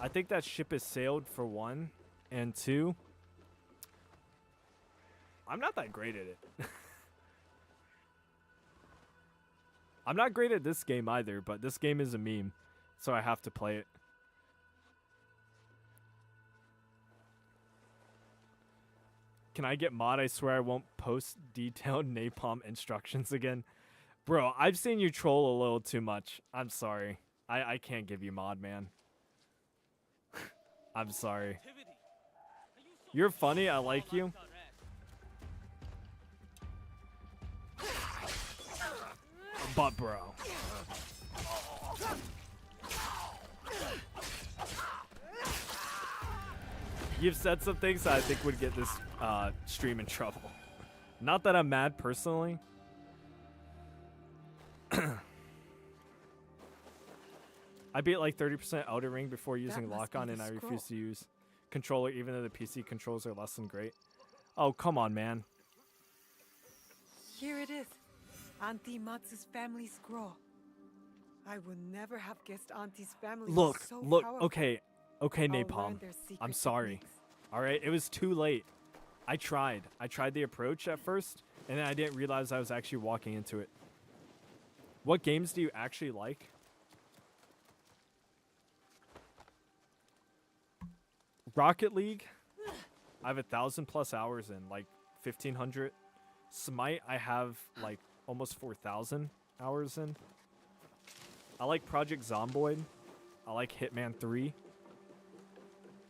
I think that ship has sailed for 1, and 2. I'm not that great at it. I'm not great at this game either, but this game is a meme, so I have to play it. Can I get mod? I swear I won't post detailed napalm instructions again. Bro, I've seen you troll a little too much. I'm sorry. I can't give you mod, man. I'm sorry. You're funny, I like you. But bro. You've said some things that I think would get this stream in trouble. Not that I'm mad personally. I beat like 30% Elden Ring before using lock-on, and I refuse to use controller even though the PC controls are less than great. Oh, come on, man. Here it is. Auntie Matsu's family scroll. I would never have guessed Auntie's family Look, was so look, powerful. okay, I'll learn Napalm. their secret I'm sorry. techniques. All right, it was too late. I tried the approach at first, and then I didn't realize I was actually walking into it. What games do you actually like? Rocket League, I have 1,000+ hours in, like 1,500. Smite, I have like almost 4,000 hours in. I like Project Zomboid. I like Hitman 3.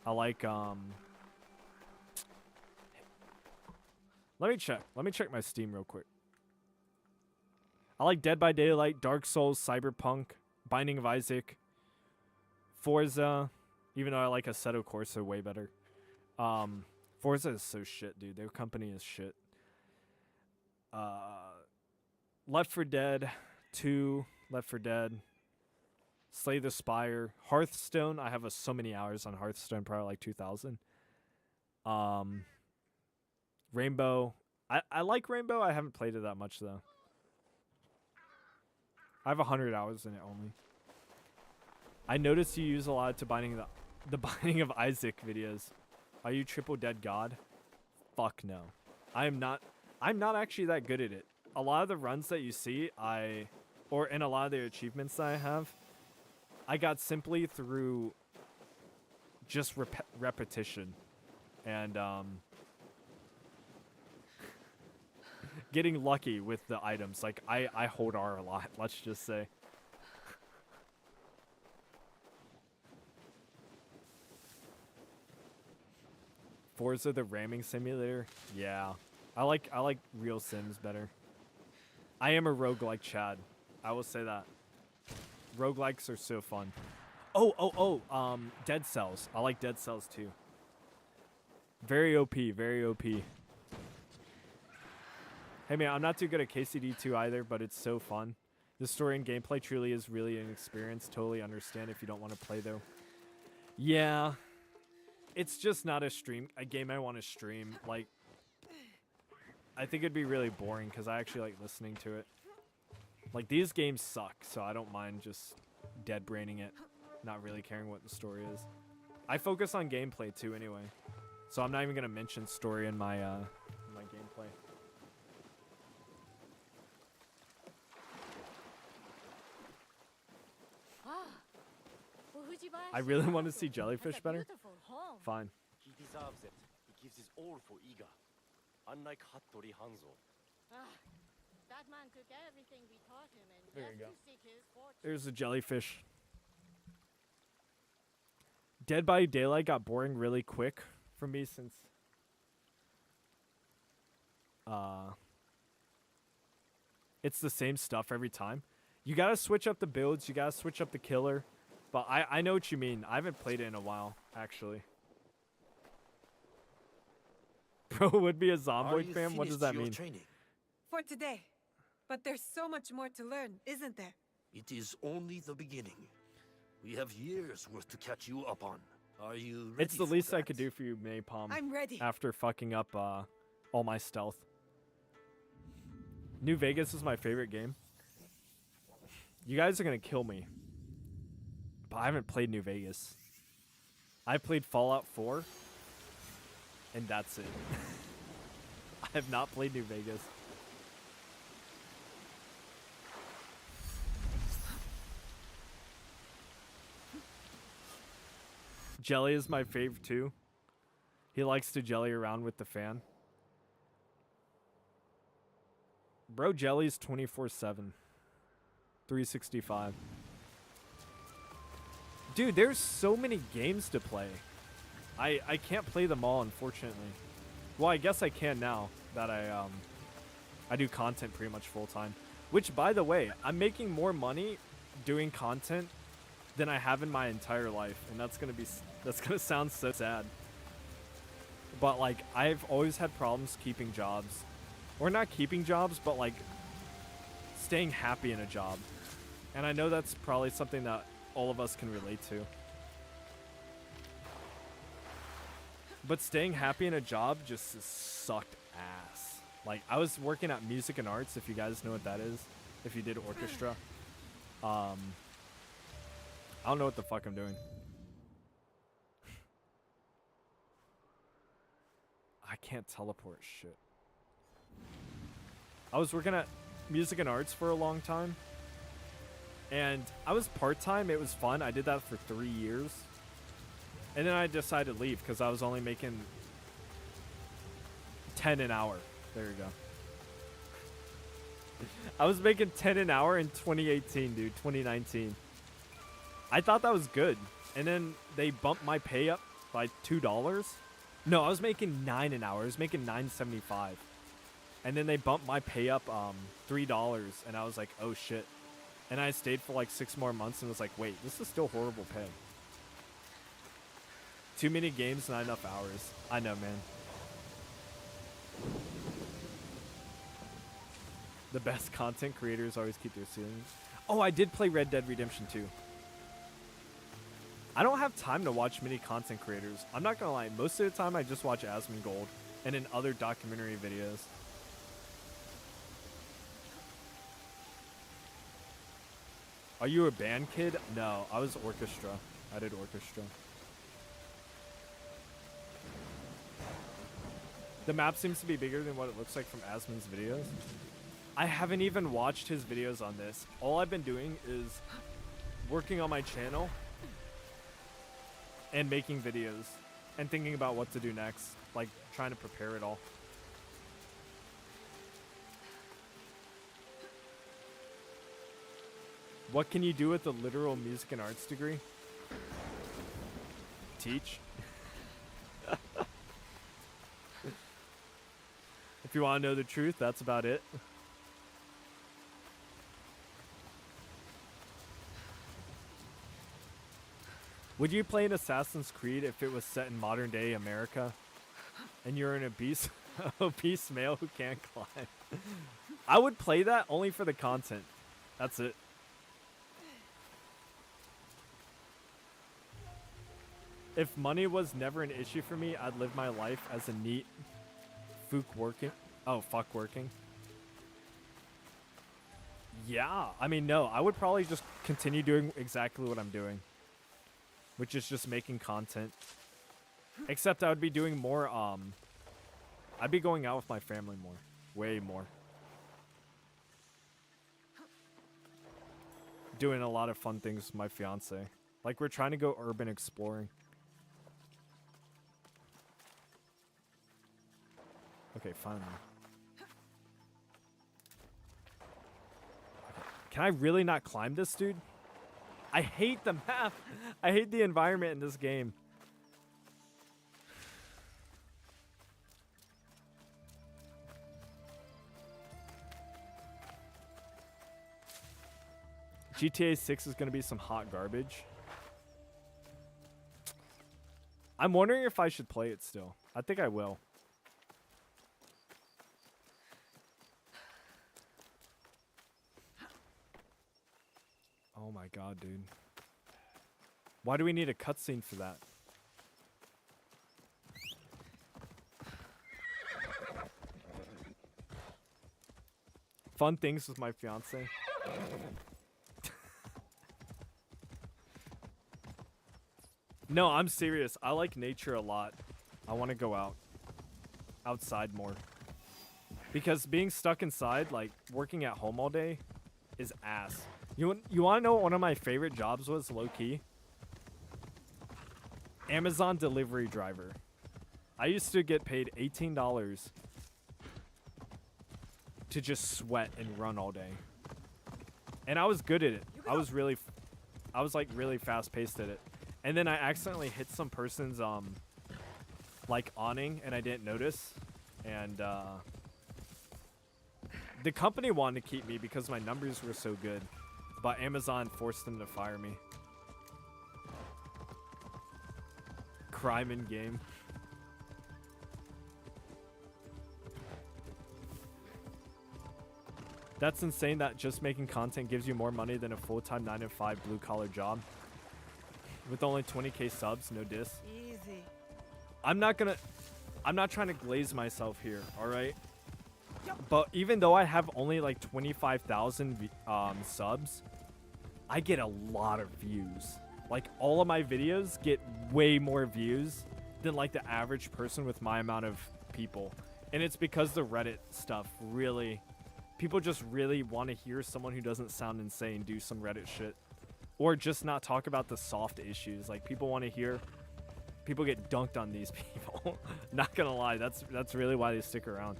I like Let me check my Steam real quick. I like Dead by Daylight, Dark Souls, Cyberpunk, Binding of Isaac, Forza, even though I like Assetto Corsa way better. Forza is so shit, dude. Their company is shit. Left 4 Dead 2, Left 4 Dead, Slay the Spire, Hearthstone. I have so many hours on Hearthstone, probably like 2,000. Rainbow. I like Rainbow. I haven't played it that much though. I have 100 hours in it only. I noticed you use a lot to the Binding of Isaac videos. Are you triple dead god? Fuck no. I'm not actually that good at it. A lot of the runs that you see, or in a lot of the achievements that I have, I got simply through just repetition and getting lucky with the items. Like I hold R a lot, let's just say. Forza the ramming simulator? Yeah. I like real Sims better. I am a roguelike Chad. I will say that. Roguelikes are so fun. Dead Cells. I like Dead Cells too. Very OP, very OP. Hey man, I'm not too good at KCD2 either, but it's so fun. The story and gameplay truly is really an experience. Totally understand if you don't want to play though. Yeah. It's just not a game I want to stream. Like, I think it'd be really boring because I actually like listening to it. Like, these games suck, so I don't mind just dead braining it, not really caring what the story is. I focus on gameplay too anyway, so I'm not even gonna mention story in my gameplay. I really want to see Jellyfish better. Fine. He deserves it. He gives his all for Iga. Unlike Hattori Hanzo. That man took everything we taught him and There you left go. to seek his fortune. There's a Jellyfish. Dead by Daylight got boring really quick for me since it's the same stuff every time. You gotta switch up the builds, you gotta switch up the killer. But I know what you mean. I haven't played it in a while, actually. Bro would be a Zomboid fan? What does that mean? For today. But there's so much more to learn, isn't there? It is only the beginning. We have years worth to catch you up on. Are you ready? It's the for least I that? could do for you, Maypom. I'm ready. After fucking up all my stealth. New Vegas is my favorite game. You guys are gonna kill me. But I haven't played New Vegas. I played Fallout 4. And that's it. I have not played New Vegas. Jelly is my fave too. He likes to jelly around with the fan. Bro jellies 24/7. 365. Dude, there's so many games to play. I can't play them all, unfortunately. Well, I guess I can now that I do content pretty much full time. Which, by the way, I'm making more money doing content than I have in my entire life, and that's gonna sound so sad. But like, I've always had problems keeping jobs, or not keeping jobs, but like staying happy in a job. And I know that's probably something that all of us can relate to. But staying happy in a job just sucked ass. Like, I was working at Music and Arts, if you guys know what that is. If you did orchestra. I don't know what the fuck I'm doing. I can't teleport shit. I was working at Music and Arts for a long time. And I was part-time. It was fun. I did that for 3 years. And then I decided to leave because I was only making 10 an hour. There you go. I was making 10 an hour in 2018, dude. 2019. I thought that was good. And then they bumped my pay up by $2. No, I was making 9 an hour. I was making $9.75. And then they bumped my pay up $3. And I was like, oh shit. And I stayed for like 6 more months and was like, wait, this is still horrible pay. Too many games, not enough hours. I know, man. The best content creators always keep their ceilings. Oh, I did play Red Dead Redemption 2. I don't have time to watch many content creators. I'm not gonna lie, most of the time I just watch Asmongold and in other documentary videos. Are you a band kid? No, I was orchestra. I did orchestra. The map seems to be bigger than what it looks like from Asmon's videos. I haven't even watched his videos on this. All I've been doing is working on my channel and making videos and thinking about what to do next, like trying to prepare it all. What can you do with a literal music and arts degree? Teach. If you want to know the truth, that's about it. Would you play an Assassin's Creed if it was set in modern day America and you're an obese male who can't climb? I would play that only for the content. That's it. If money was never an issue for me, I'd live my life as a neat fuck working. Yeah, I mean, no, I would probably just continue doing exactly what I'm doing, which is just making content. Except I would be doing more, I'd be going out with my family more. Way more. Doing a lot of fun things with my fiance. Like, we're trying to go urban exploring. Okay, finally. Okay. Can I really not climb this, dude? I hate the map. I hate the environment in this game. GTA 6 is going to be some hot garbage. I'm wondering if I should play it still. I think I will. Oh my god, dude. Why do we need a cutscene for that? Fun things with my fiance. No, I'm serious. I like nature a lot. I want to go outside more. Because being stuck inside, like working at home all day, is ass. You want to know what one of my favorite jobs was, low key? Amazon delivery driver. I used to get paid $18 to just sweat and run all day. And I was good at it. I was like really fast paced at it. And then I accidentally hit some person's like awning and I didn't notice. And the company wanted to keep me because my numbers were so good. But Amazon forced them to fire me. Crime in game. That's insane that just making content gives you more money than a full-time 9-to-5 blue-collar job. With only 20k subs, no diss. Easy. I'm not trying to glaze myself here, alright? But even though I have only like 25,000 subs, I get a lot of views. Like all of my videos get way more views than like the average person with my amount of people. And it's because the Reddit stuff really... People just really want to hear someone who doesn't sound insane do some Reddit shit. Or just not talk about the soft issues. Like, people want to hear... People get dunked on these people. Not gonna lie, that's really why they stick around.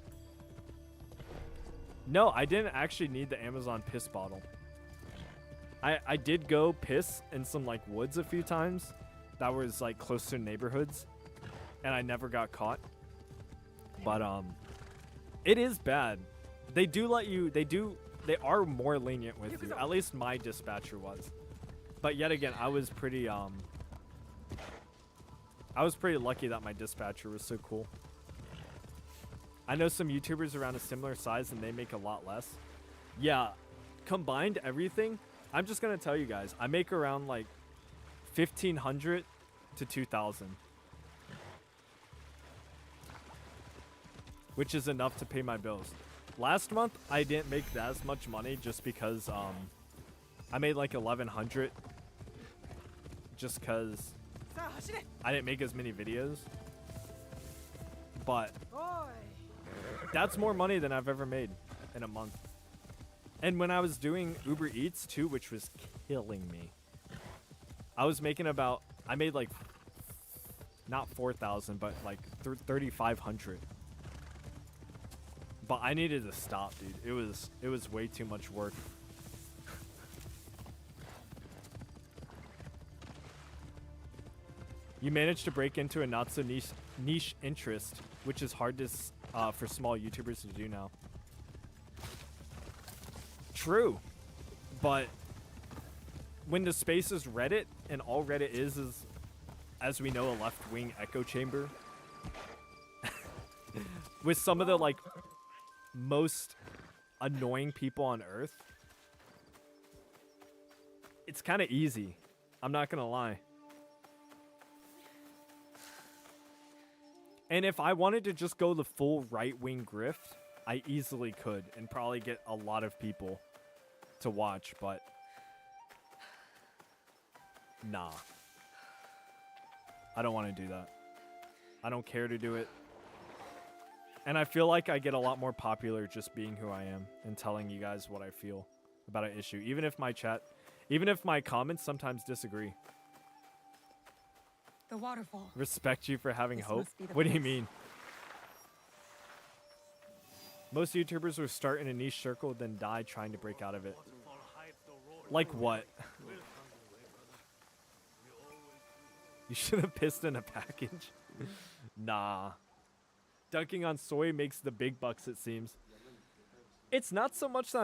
No, I didn't actually need the Amazon piss bottle. I did go piss in some, like, woods a few times. That was, like, close to neighborhoods. And I never got caught. But, it is bad. They do let you, they are more lenient with you. At least my dispatcher was. But yet again, I was pretty lucky that my dispatcher was so cool. I know some YouTubers around a similar size and they make a lot less. Yeah, combined everything, I'm just going to tell you guys, I make around like 1,500 to 2,000. Which is enough to pay my bills. Last month, I didn't make as much money just because I made like 1,100 just because I didn't make as many videos. But that's more money than I've ever made in a month. And when I was doing Uber Eats too, which was killing me, I was making about, I made like, not 4,000, but like 3,500. But I needed to stop, dude. It was way too much work. You managed to break into a not so niche interest, which is hard to for small YouTubers to do now. True, but when the space is Reddit and all Reddit is, as we know, a left-wing echo chamber with some of the like most annoying people on earth, it's kind of easy. I'm not gonna lie. And if I wanted to just go the full right-wing grift, I easily could and probably get a lot of people to watch, but nah. I don't want to do that. I don't care to do it. And I feel like I get a lot more popular just being who I am and telling you guys what I feel about an issue. Even if my comments sometimes disagree. The waterfall. Respect you for having This hope. must be the What do you place. mean? Most YouTubers will start in a niche circle, then die trying to break out of it. Like what? You should have pissed in a package. Nah. Dunking on soy makes the big bucks, it seems. It's not so much that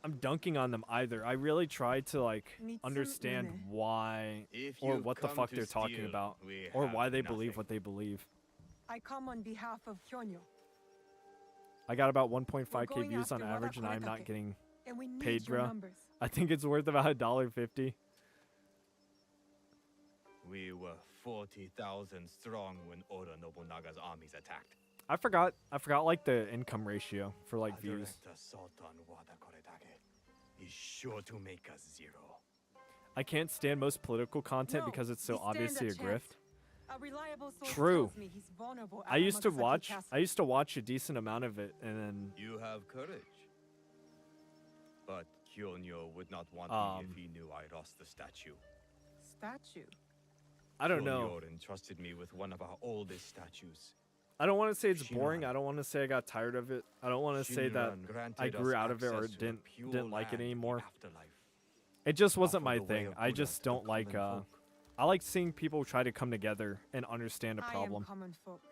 I'm dunking on them either. I really try to like understand why or what the fuck they're talking about or why they believe what they believe. I come on behalf of Hyonyo, I got about We're 1.5k going views on after average and I'm not Wadakoretake, getting and we need paid, your bro. numbers. I think it's worth about $1.50. We were 40,000 strong when Oda Nobunaga's armies attacked. I forgot like the income ratio for like views. Director Sultan Wada Koredage is sure to make us zero. I can't stand most political content No, because it's so we stand obviously a chance. grift. A reliable source True. tells me he's vulnerable I at used to Amagasaki watch a decent amount of it, and then You have courage. But Kyonyo would not want me if he knew I lost the statue. Statue. I don't know. Kyonyo entrusted me with one of our oldest statues. I don't want to say it's Shinran. boring. I don't want to say I got tired of it. I don't want to say that Shinran granted I grew us out of it or access to a pure didn't like it land in the anymore. afterlife. It just wasn't my Offer the way thing. of I Buddha just to the don't like common folk. I like seeing people try to come together and understand a I am problem. common folk.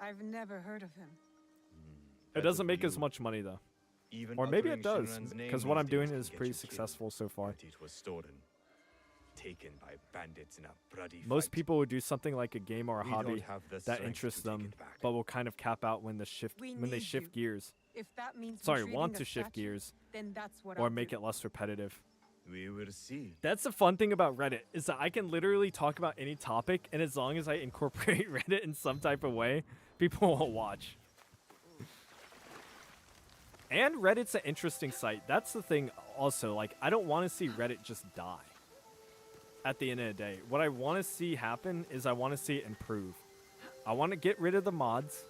I've never heard of him. It Better doesn't for make as you. much money though. Even Or maybe uttering it does, Shinran's name because what these I'm doing days is can get pretty you killed. successful so far. But it was stolen, taken by bandits in a bloody Most fight. people would do something like a game or a We hobby don't have the that strength interests to take them, it back. but will kind of cap out when they We shift need you. gears. If that means Sorry, retrieving want a to shift statue, gears then that's what or I'll make do. it less repetitive. We will see. That's the fun thing about Reddit is that I can literally talk about any topic, and as long as I incorporate Reddit in some type of way, people will watch. And Reddit's an interesting site. That's the thing also. Like, I don't want to see Reddit just die at the end of the day. What I want to see happen is I want to see it improve. I want to get rid of the mods.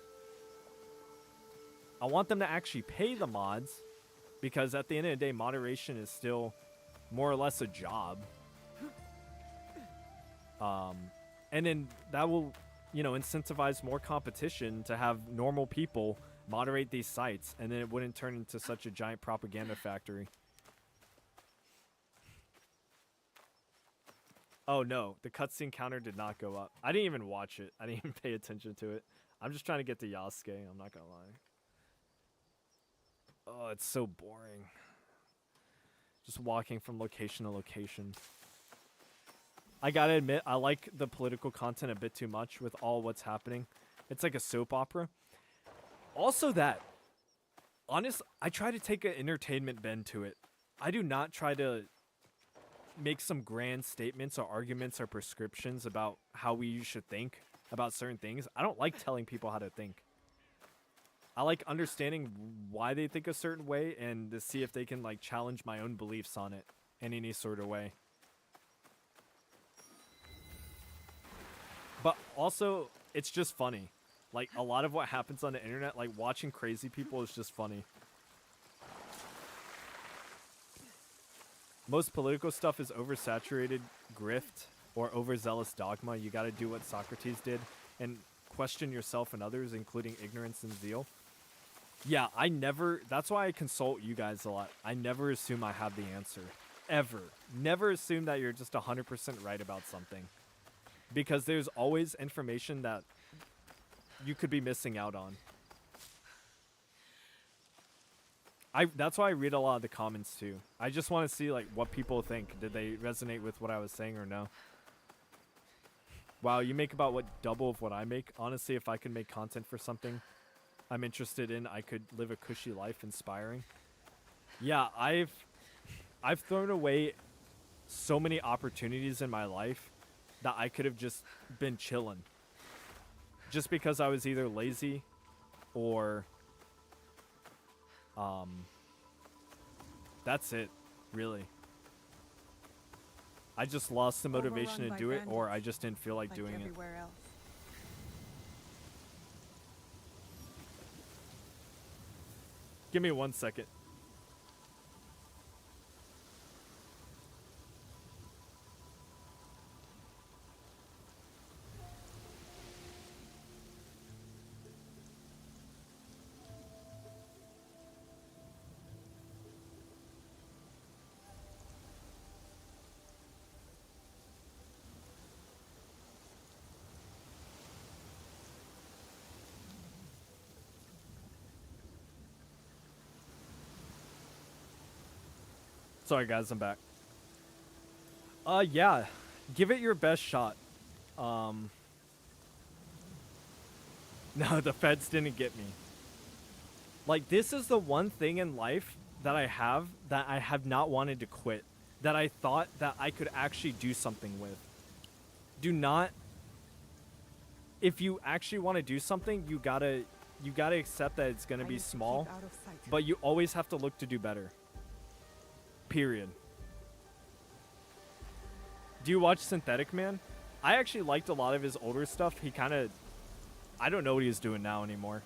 I want them to actually pay the mods, because at the end of the day, moderation is still more or less a job. And then that will, incentivize more competition to have normal people moderate these sites, and then it wouldn't turn into such a giant propaganda factory. Oh no, the cutscene counter did not go up. I didn't even watch it. I didn't even pay attention to it. I'm just trying to get to Yasuke, I'm not gonna lie. Oh, it's so boring. Just walking from location to location. I gotta admit, I like the political content a bit too much with all what's happening. It's like a soap opera. Also that, I try to take an entertainment bend to it. I do not try to make some grand statements or arguments or prescriptions about how we should think about certain things. I don't like telling people how to think. I like understanding why they think a certain way and to see if they can like challenge my own beliefs on it in any sort of way. But also, it's just funny. Like, a lot of what happens on the internet, like watching crazy people is just funny. Most political stuff is oversaturated grift or overzealous dogma. You gotta do what Socrates did and question yourself and others, including ignorance and zeal. Yeah, that's why I consult you guys a lot. I never assume I have the answer. Ever. Never assume that you're just 100% right about something. Because there's always information that you could be missing out on. That's why I read a lot of the comments too. I just want to see like what people think. Did they resonate with what I was saying or no? Wow, you make about double of what I make. Honestly, if I could make content for something I'm interested in, I could live a cushy life, inspiring. Yeah, I've thrown away so many opportunities in my life that I could have just been chilling. Just because I was either lazy or that's it, really. I just lost the motivation Overrun to by do it, or I bandits, just didn't feel like doing it. everywhere else. Give me 1 second. Sorry guys, I'm back. Yeah. Give it your best shot. No, the feds didn't get me. Like, this is the one thing in life that I have not wanted to quit, that I thought that I could actually do something with. Do not, if you actually want to do something, you gotta accept that it's gonna be small, but you always have to look to do better. Period. Do you watch Synthetic Man? I actually liked a lot of his older stuff. He kind of, I don't know what he's doing now anymore.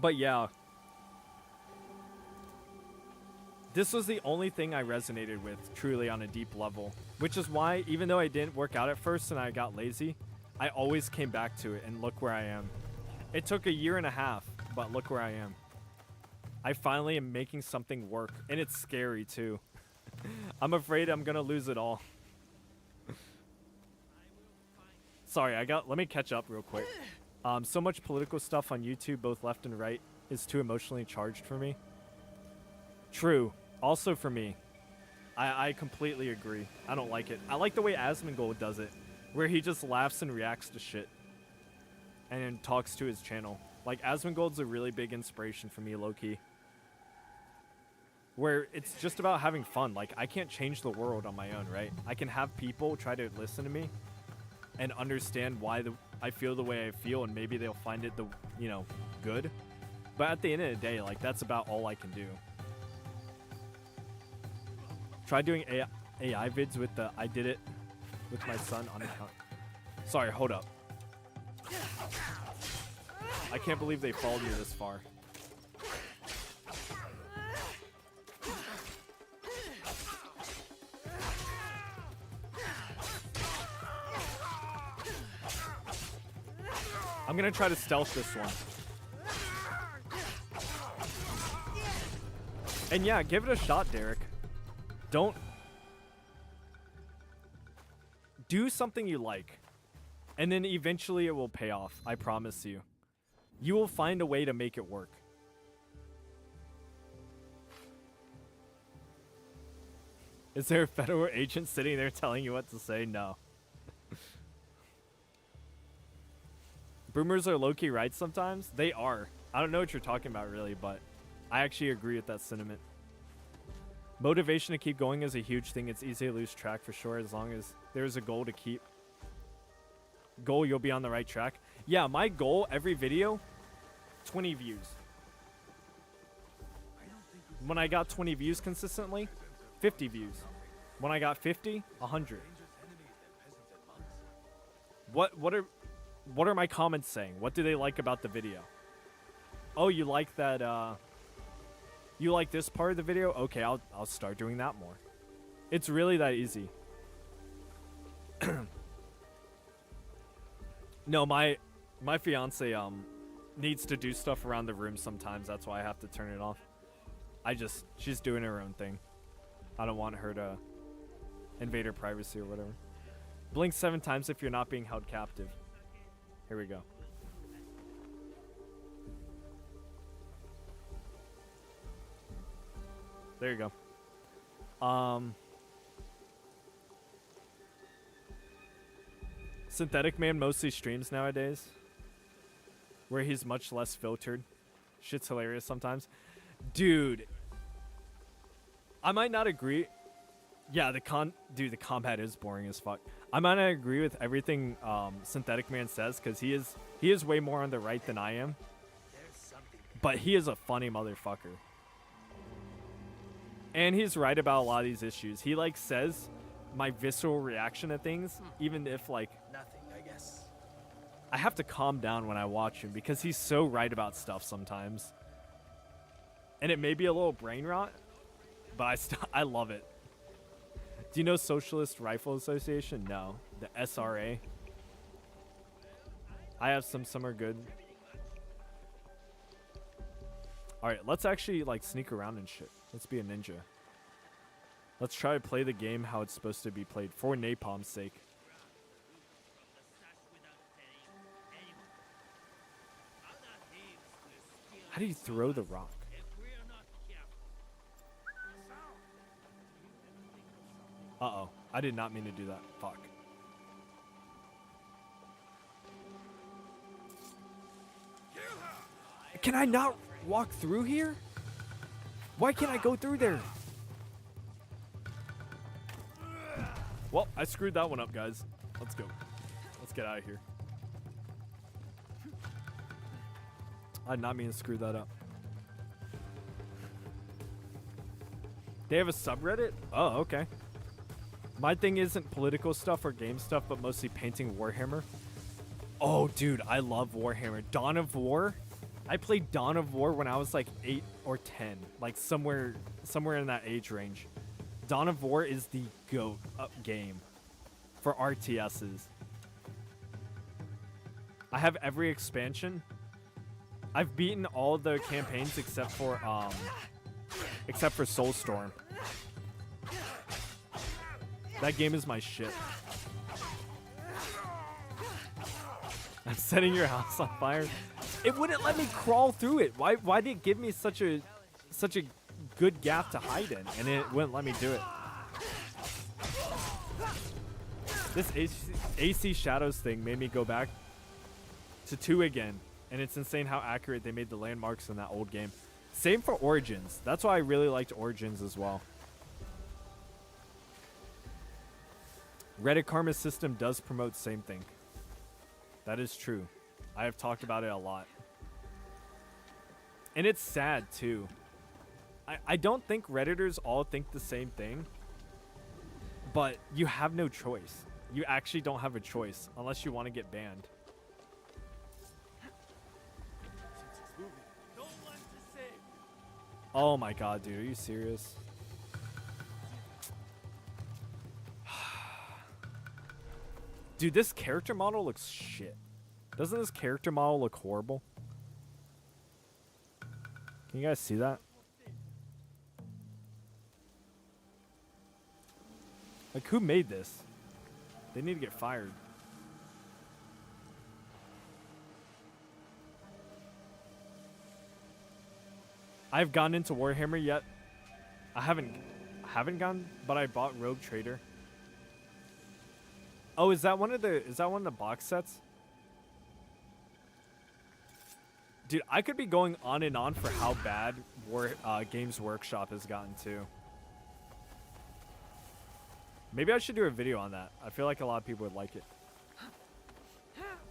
But yeah, this was the only thing I resonated with truly on a deep level, which is why even though I didn't work out at first and I got lazy, I always came back to it, and look where I am. It took a year and a half, but look where I am. I finally am making something work, and it's scary too. I'm afraid I'm gonna lose it all. Sorry, let me catch up real quick. So much political stuff on YouTube, both left and right, is too emotionally charged for me. True. Also for me. I completely agree. I don't like it. I like the way Asmongold does it, where he just laughs and reacts to shit. And then talks to his channel. Like, Asmongold's a really big inspiration for me, low-key. Where it's just about having fun. Like, I can't change the world on my own, right? I can have people try to listen to me and understand why I feel the way I feel, and maybe they'll find it good. But at the end of the day, like, that's about all I can do. Try doing AI vids with I did it with my son on account. Sorry, hold up. I can't believe they followed me this far. I'm gonna try to stealth this one. And yeah, give it a shot, Derek. Don't do something you like, and then eventually it will pay off. I promise you. You will find a way to make it work. Is there a federal agent sitting there telling you what to say? No. Boomers are low-key right sometimes. They are. I don't know what you're talking about really, but I actually agree with that sentiment. Motivation to keep going is a huge thing. It's easy to lose track for sure, as long as there's a goal to keep. Goal, you'll be on the right track. Yeah, my goal every video, 20 views. When I got 20 views consistently, 50 views. When I got 50, 100. What are my comments saying? What do they like about the video? Oh, you like that, you like this part of the video? Okay, I'll start doing that more. It's really that easy. No, my fiance needs to do stuff around the room sometimes. That's why I have to turn it off. She's doing her own thing. I don't want her to invade her privacy or whatever. Blink 7 times if you're not being held captive. Here we go. There you go. Synthetic Man mostly streams nowadays, where he's much less filtered. Shit's hilarious sometimes. Dude, I might not agree. Yeah, the combat is boring as fuck. I might not agree with everything Synthetic Man says, because he is way more on the right than I am. But he is a funny motherfucker. And he's right about a lot of these issues. He like says my visceral reaction to things, even if like Nothing, I guess. I have to calm down when I watch him, because he's so right about stuff sometimes. And it may be a little brain rot, but I love it. Do you know Socialist Rifle Association? No. The SRA. I have some are good. Alright, let's actually like sneak around and shit. Let's be a ninja. Let's try to play the game how it's supposed to be played, for Napalm's sake. How do you throw the rock? Uh-oh. I did not mean to do that. Fuck. Can I not walk through here? Why can't I go through there? Well, I screwed that one up, guys. Let's go. Let's get out of here. I did not mean to screw that up. They have a subreddit? Oh, okay. My thing isn't political stuff or game stuff, but mostly painting Warhammer. Oh, dude, I love Warhammer. Dawn of War. I played Dawn of War when I was like 8 or 10, like somewhere in that age range. Dawn of War is the GOAT game for RTSs. I have every expansion. I've beaten all the campaigns except for Soulstorm. That game is my shit. I'm setting your house on fire. It wouldn't let me crawl through it. Why did it give me such a good gap to hide in, and it wouldn't let me do it? This AC Shadows thing made me go back to 2 again, and it's insane how accurate they made the landmarks in that old game. Same for Origins. That's why I really liked Origins as well. Reddit Karma system does promote same thing. That is true. I have talked about it a lot. And it's sad too. I don't think Redditors all think the same thing, but you have no choice. You actually don't have a choice unless you want to get banned. Oh my god, dude, are you serious? Dude, this character model looks shit. Doesn't this character model look horrible? Can you guys see that? Like, who made this? They need to get fired. I've gone into Warhammer yet. I haven't gone, but I bought Rogue Trader. Oh, is that one of the box sets? Dude, I could be going on and on for how bad Games Workshop has gotten too. Maybe I should do a video on that. I feel like a lot of people would like it.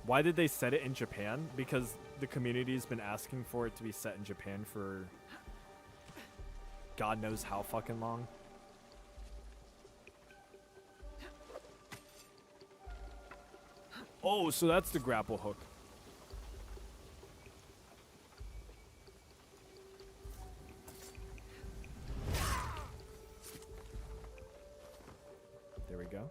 Why did they set it in Japan? Because the community's been asking for it to be set in Japan for God knows how fucking long. Oh, so that's the grapple hook. There we go.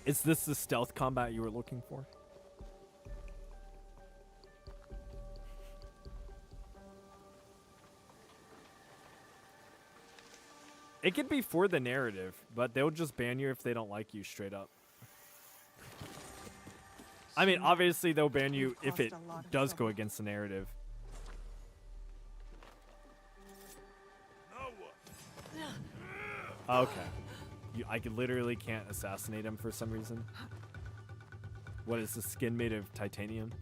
Is this the stealth combat you were looking for? It could be for the narrative, but they'll just ban you if they don't like you straight up. I mean, obviously they'll ban you if it does go against the narrative. Okay. I literally can't assassinate him for some reason. What is the skin made of titanium?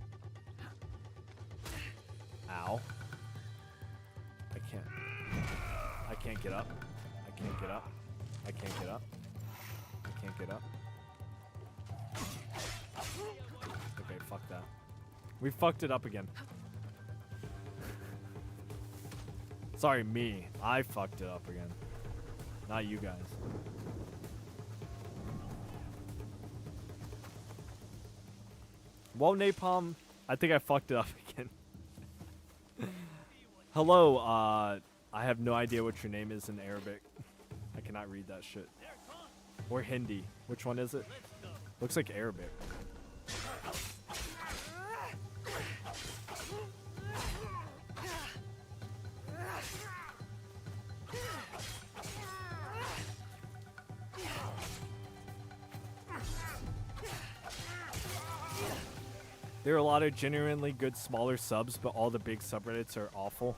Ow. I can't get up. I can't get up. I can't get up. I can't get up. Okay, fuck that. We fucked it up again. Sorry, me. I fucked it up again. Not you guys. Well, Napalm, I think I fucked it up again. Hello, I have no idea what your name is in Arabic. I cannot read that shit. Or Hindi. Which one is it? Looks like Arabic. There are a lot of genuinely good smaller subs, but all the big subreddits are awful.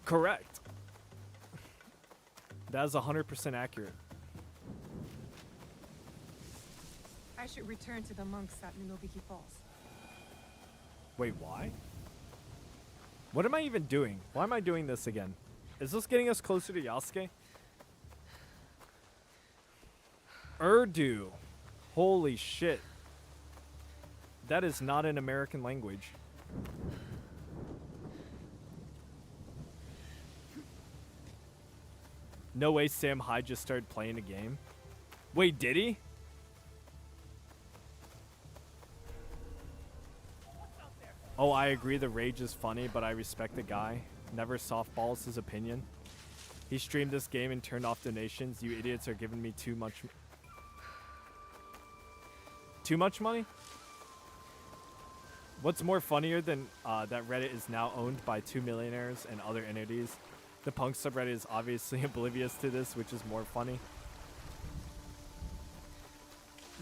Correct. That is 100% accurate. I should return to the monks at Minobiki Falls. Wait, why? What am I even doing? Why am I doing this again? Is this getting us closer to Yasuke? Urdu. Holy shit. That is not an American language. No way Sam Hyde just started playing a game. Wait, did he? Oh, I agree the rage is funny, but I respect the guy. Never softballs his opinion. He streamed this game and turned off donations. You idiots are giving me too much... Too much money? What's more funnier than that Reddit is now owned by 2 millionaires and other entities? The punk subreddit is obviously oblivious to this, which is more funny.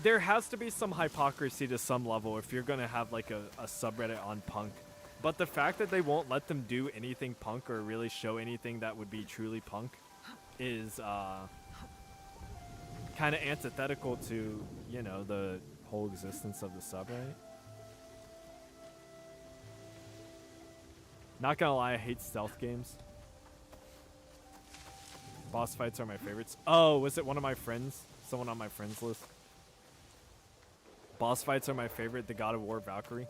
There has to be some hypocrisy to some level if you're going to have like a subreddit on punk. But the fact that they won't let them do anything punk or really show anything that would be truly punk is kind of antithetical to, you know, the whole existence of the subreddit. Not gonna lie, I hate stealth games. Boss fights are my favorites. Oh, was it one of my friends? Someone on my friends list? Boss fights are my favorite. The God of War Valkyrie.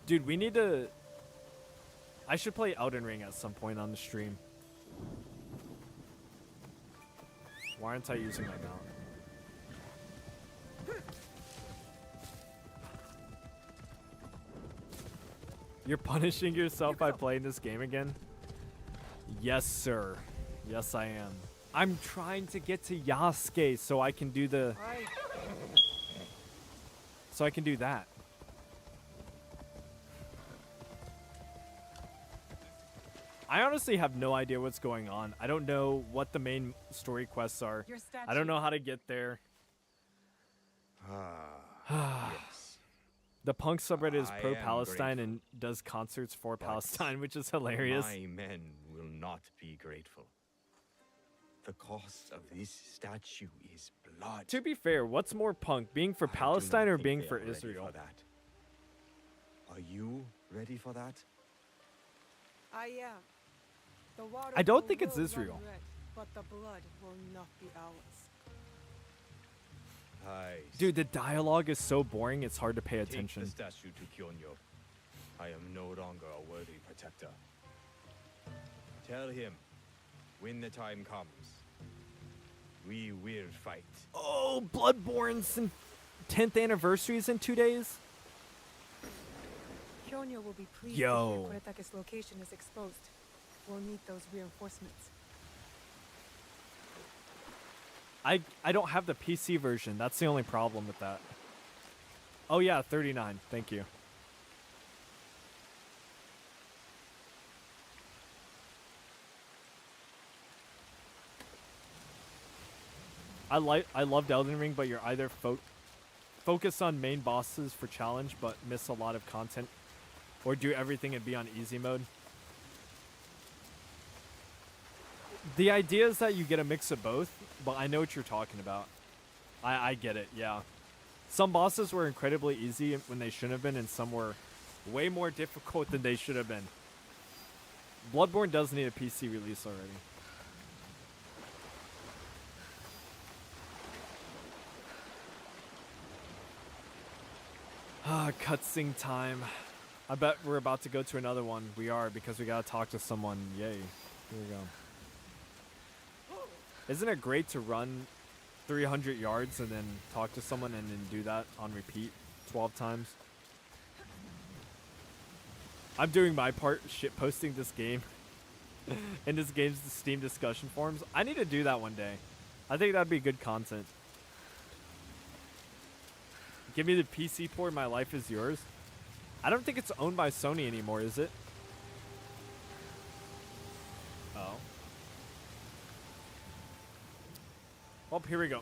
Dude, we need to... I should play Elden Ring at some point on the stream. Why aren't I using my mount? You're punishing yourself by playing this game again? Yes, sir. Yes, I am. I'm trying to get to Yasuke so I can do the... So I can do that. I honestly have no idea what's going on. I don't know what the main story quests are. I don't know how to get there. Yes. The punk subreddit is pro-Palestine and does concerts for Palestine, which is hilarious. My men will not be grateful. The cost of this statue is blood. To be fair, what's more punk, being for Palestine or being for Israel? Are you ready for that? I am. The water I don't will think it's run Israel. red, but the blood will not be ours. Dude, the dialogue is so boring, it's hard to pay attention. Take the statue to Kyonyo. I am no longer a worthy protector. Tell him, when the time comes, we will fight. Oh, Bloodborne's 10th anniversary is in 2 days? Kyonyo will be pleased Yo. if Kuretake's location is exposed. We'll need those reinforcements. I don't have the PC version. That's the only problem with that. Oh yeah, 39. Thank you. I loved Elden Ring, but you're either focus on main bosses for challenge but miss a lot of content, or do everything and be on easy mode. The idea is that you get a mix of both, but I know what you're talking about. I get it, yeah. Some bosses were incredibly easy when they shouldn't have been, and some were way more difficult than they should have been. Bloodborne does need a PC release already. Cutscene time. I bet we're about to go to another one. We are, because we gotta talk to someone. Yay. Here we go. Isn't it great to run 300 yards and then talk to someone and then do that on repeat 12 times? I'm doing my part, shit posting this game in this game's Steam discussion forums. I need to do that one day. I think that'd be good content. Give me the PC port, my life is yours. I don't think it's owned by Sony anymore, is it? Oh. Well, here we go.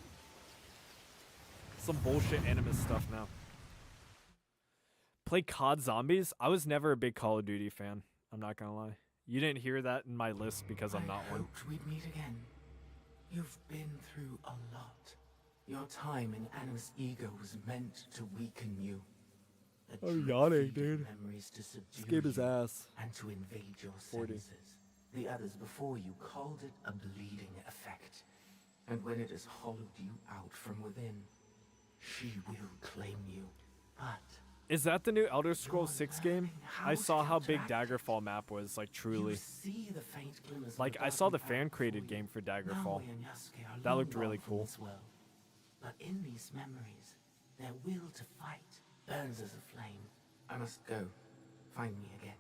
Some bullshit anime stuff now. Play COD Zombies? I was never a big Call of Duty fan. I'm not gonna lie. You didn't hear that in my list because I'm not one. I hoped we'd meet again. You've been through a lot. Your time in Anna's ego was meant to weaken you. A I'm drip yawning, feed of dude. Memories to This subdue game is you ass. and to invade your 40. senses. The others before you called it a bleeding effect. And when it has hollowed you out from within, she will claim you. But Is that the new Elder Scrolls 6 game? I saw how big Daggerfall map was, like, truly. you see the faint glimmers of Like, a I saw the darkening path fan-created before you. game for Daggerfall. Naoe and Yasuke are That looked long really gone from cool. this world. But in these memories, their will to fight burns as a flame. I must go. Find me again.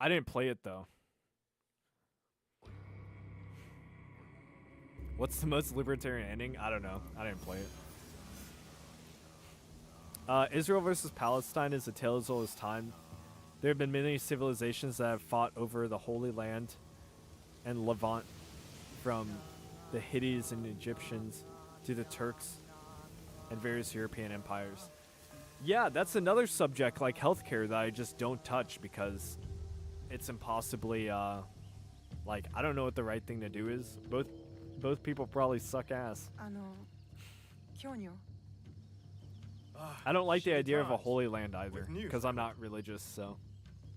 I didn't play it, though. What's the most libertarian ending? I don't know. I didn't play it. Israel versus Palestine is a tale as old as time. There have been many civilizations that have fought over the Holy Land and Levant, from the Hittites and Egyptians to the Turks and various European empires. Yeah, that's another subject like healthcare that I just don't touch because it's impossibly, like, I don't know what the right thing to do is. Both people probably suck ass. 今日に I don't like the shitty idea of a times. Holy Land either, With news because I'm not religious, so,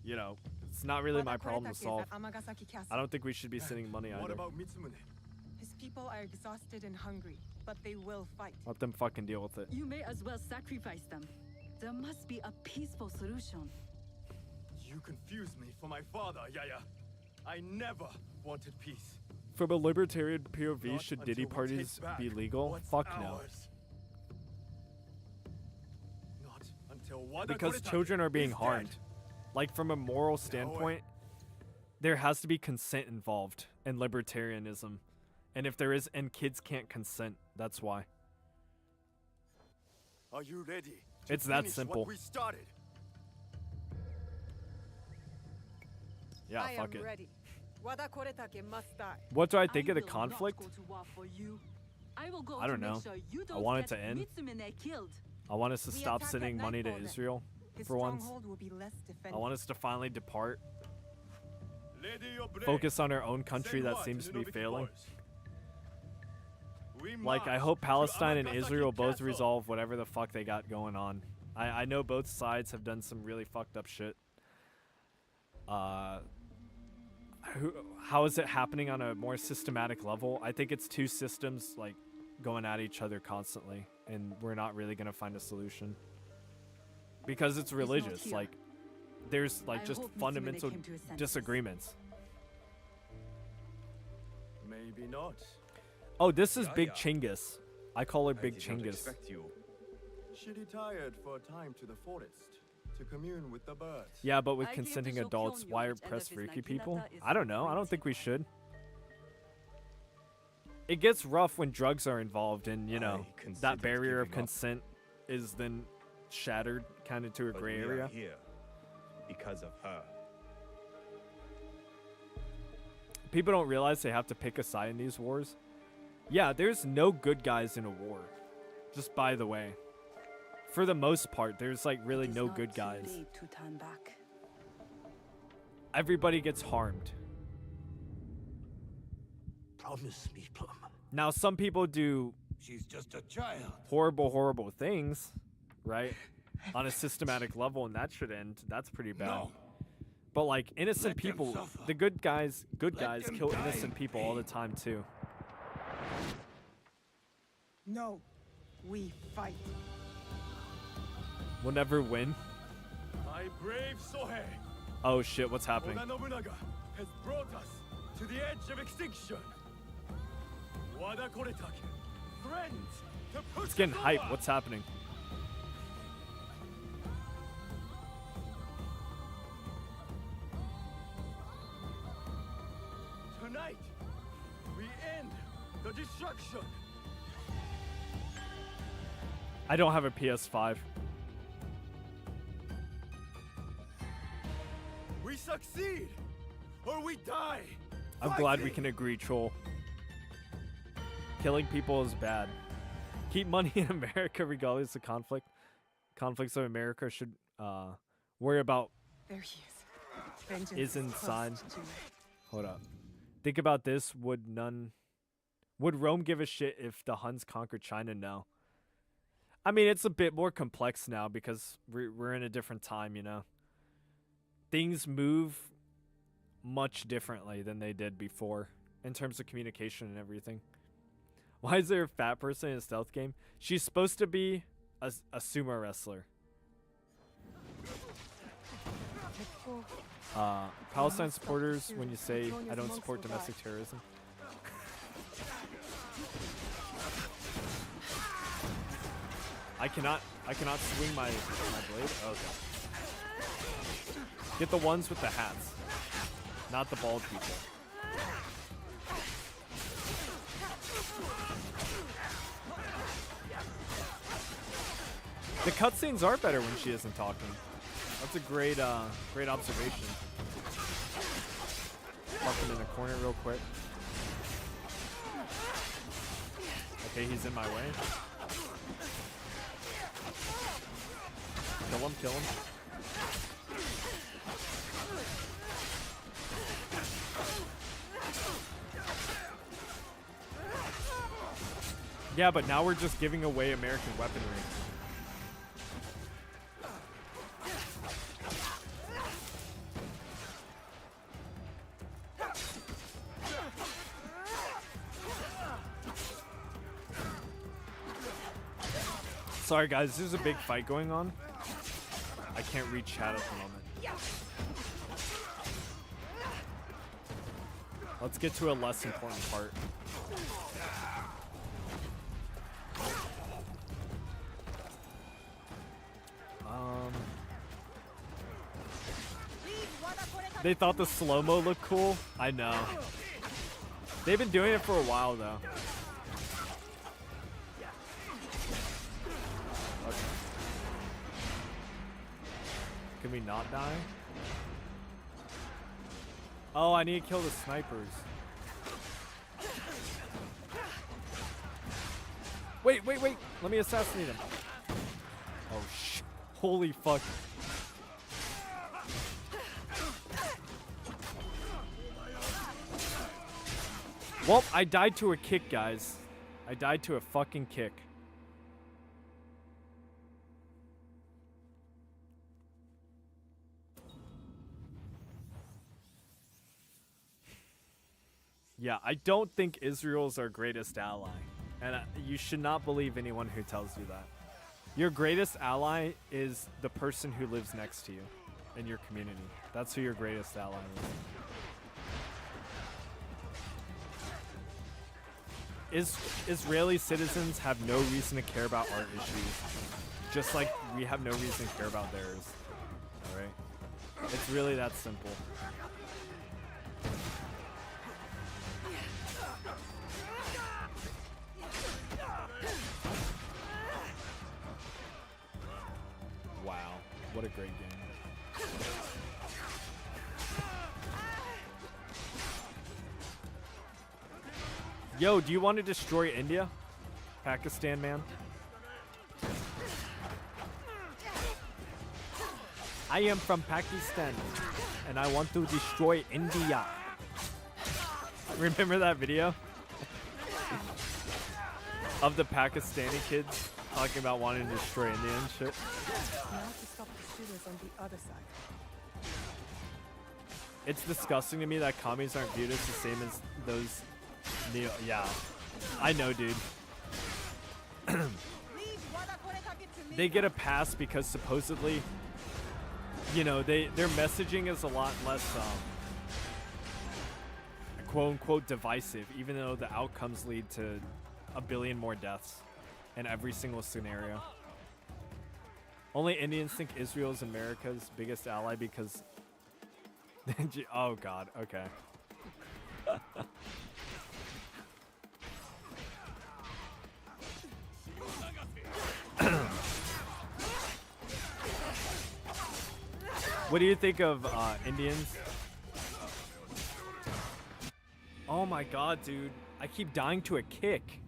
you know, it's not really my problem to solve. I don't think we should be sending money What either. about Mitsumune? His people are exhausted and hungry, but they will fight. Let them fucking deal with it. You may as well sacrifice them. There must be a peaceful solution. You confused me for my father, Yaya. I never wanted peace. From a libertarian POV, Not should until Diddy we parties take back be legal? what's Fuck no. ours. Not until Wada Because Koretake children are being is harmed. dead. Like, from a moral standpoint, there has to be consent involved in libertarianism. And if there is, and kids can't consent, that's why. Are you ready? To It's that finish simple. What we started? Yeah, I fuck am it. ready. Wada Koretake must die. What do I think of the will not conflict? go to war for you. I will go I don't to know. make sure you I don't want it get to end. Mitsumune killed. I want us to We stop attack at sending money to nightfall then. Israel His for once. stronghold will be less I defended. want us to finally depart, Lady Obre, focus on our own country send that word seems to to be the failing. boys. We Like, I march hope to Palestine and Amagasaki Israel both Castle. resolve whatever the fuck they got going on. I know both sides have done some really fucked up shit. How is it happening on a more systematic level? I think it's two systems, like, going at each other constantly, and we're not really gonna find a solution. Because it's not religious, here. like, there's, like, I just hope Mitsumune fundamental came to his senses. disagreements. Maybe not. Oh, this is Yeah, Big yeah. Chinggis. I call her I Big did not Chinggis. expect you. She retired for a time to the forest to commune with the birds. Yeah, but with I came to consenting show adults, Kyonyo why which end press of his freaky people? Naginata is I don't know. I don't great. think we should. It gets rough when drugs are involved, and you know I considered that barrier of giving up. consent is then shattered, kind of to a But gray we are area. here because of her. People don't realize they have to pick a side in these wars. Yeah, there's no good guys in a war. Just by the way, for the most part, there's like really It is no not good too guys. late to turn back. Everybody gets harmed. Promise me, Plum. Now, some people do She's just a child. horrible, horrible things, right? On a systematic level, and that should end. That's pretty bad. No. But like innocent Let them people, suffer. the good guys Let them kill die innocent in people all the pain. time too. No, we fight. We'll never win. My brave Sohei, Oh shit, what's happening? Oda Nobunaga, has brought us to the edge of extinction. Wada Koretake threatens to push It's getting us hype. over. What's happening? Tonight, we end the destruction. I don't have a PS5. We succeed, or we die. I'm glad we Fighting. can agree, troll. Killing people is bad. Keep money in America regardless of conflict. Conflicts of America should worry about There he is. Vengeance is close inside. to you. Hold up. Think about this. Would Rome give a shit if the Huns conquered China? No. I mean, it's a bit more complex now because we're in a different time, you know. Things move much differently than they did before in terms of communication and everything. Why is there a fat person in a stealth game? She's supposed to be a sumo wrestler. Palestine supporters, when you say I don't support domestic terrorism. I cannot swing my blade. Oh god. Get the ones with the hats, not the bald people. The cutscenes are better when she isn't talking. That's a great observation. Fucking in the corner real quick. Okay, he's in my way. Kill him, kill him. Yeah, but now we're just giving away American weaponry. Sorry guys, there's a big fight going on. I can't read chat at the moment. Let's get to a less important part. They thought the slow-mo looked cool? I know. They've been doing it for a while though. Okay. Can we not die? Oh, I need to kill the snipers. Wait. Let me assassinate him. Oh, holy fuck. Well, I died to a kick, guys. I died to a fucking kick. Yeah, I don't think Israel's our greatest ally. And you should not believe anyone who tells you that. Your greatest ally is the person who lives next to you in your community. That's who your greatest ally is. Israeli citizens have no reason to care about our issues. Just like we have no reason to care about theirs. Alright? It's really that simple. Wow, what a great game. Yo, do you want to destroy India? Pakistan, man? I am from Pakistan, and I want to destroy India. Remember that video? Of the Pakistani kids talking about wanting to destroy India and shit? Now to stop the shooters on the other side. It's disgusting to me that commies aren't viewed as the same as those yeah, I know, dude. They get a pass because supposedly, you know, their messaging is a lot less quote unquote divisive, even though the outcomes lead to a billion more deaths in every single scenario. Only Indians think Israel is America's biggest ally because oh god, okay. What do you think of Indians? Oh my god, dude. I keep dying to a kick.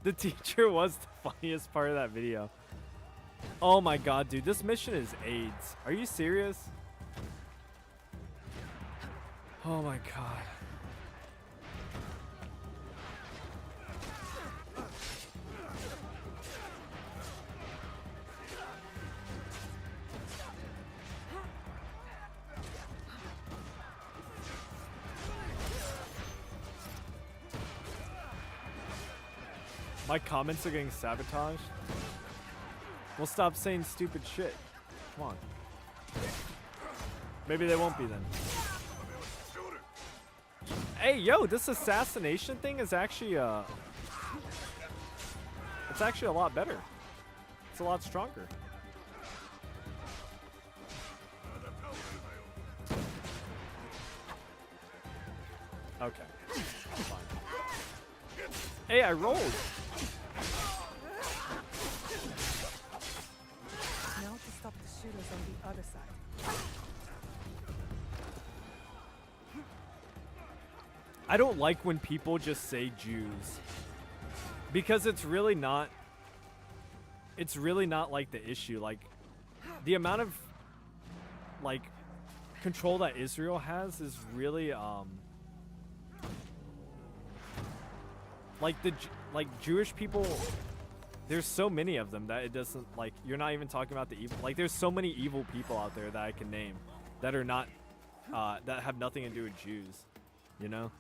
The teacher was the funniest part of that video. Oh my god, dude, this mission is AIDS. Are you serious? Oh my god. My comments are getting sabotaged. We'll stop saying stupid shit. Come on. Maybe they won't be then. Hey, yo, this assassination thing is actually, it's actually a lot better. It's a lot stronger. Okay. Fine. Hey, I rolled. Now to stop the shooters on the other side. I don't like when people just say Jews. Because it's really not like the issue. Like the amount of like control that Israel has is really like Jewish people, there's so many of them that it doesn't, like, you're not even talking about the evil. Like, there's so many evil people out there that I can name that are not that have nothing to do with Jews, you know?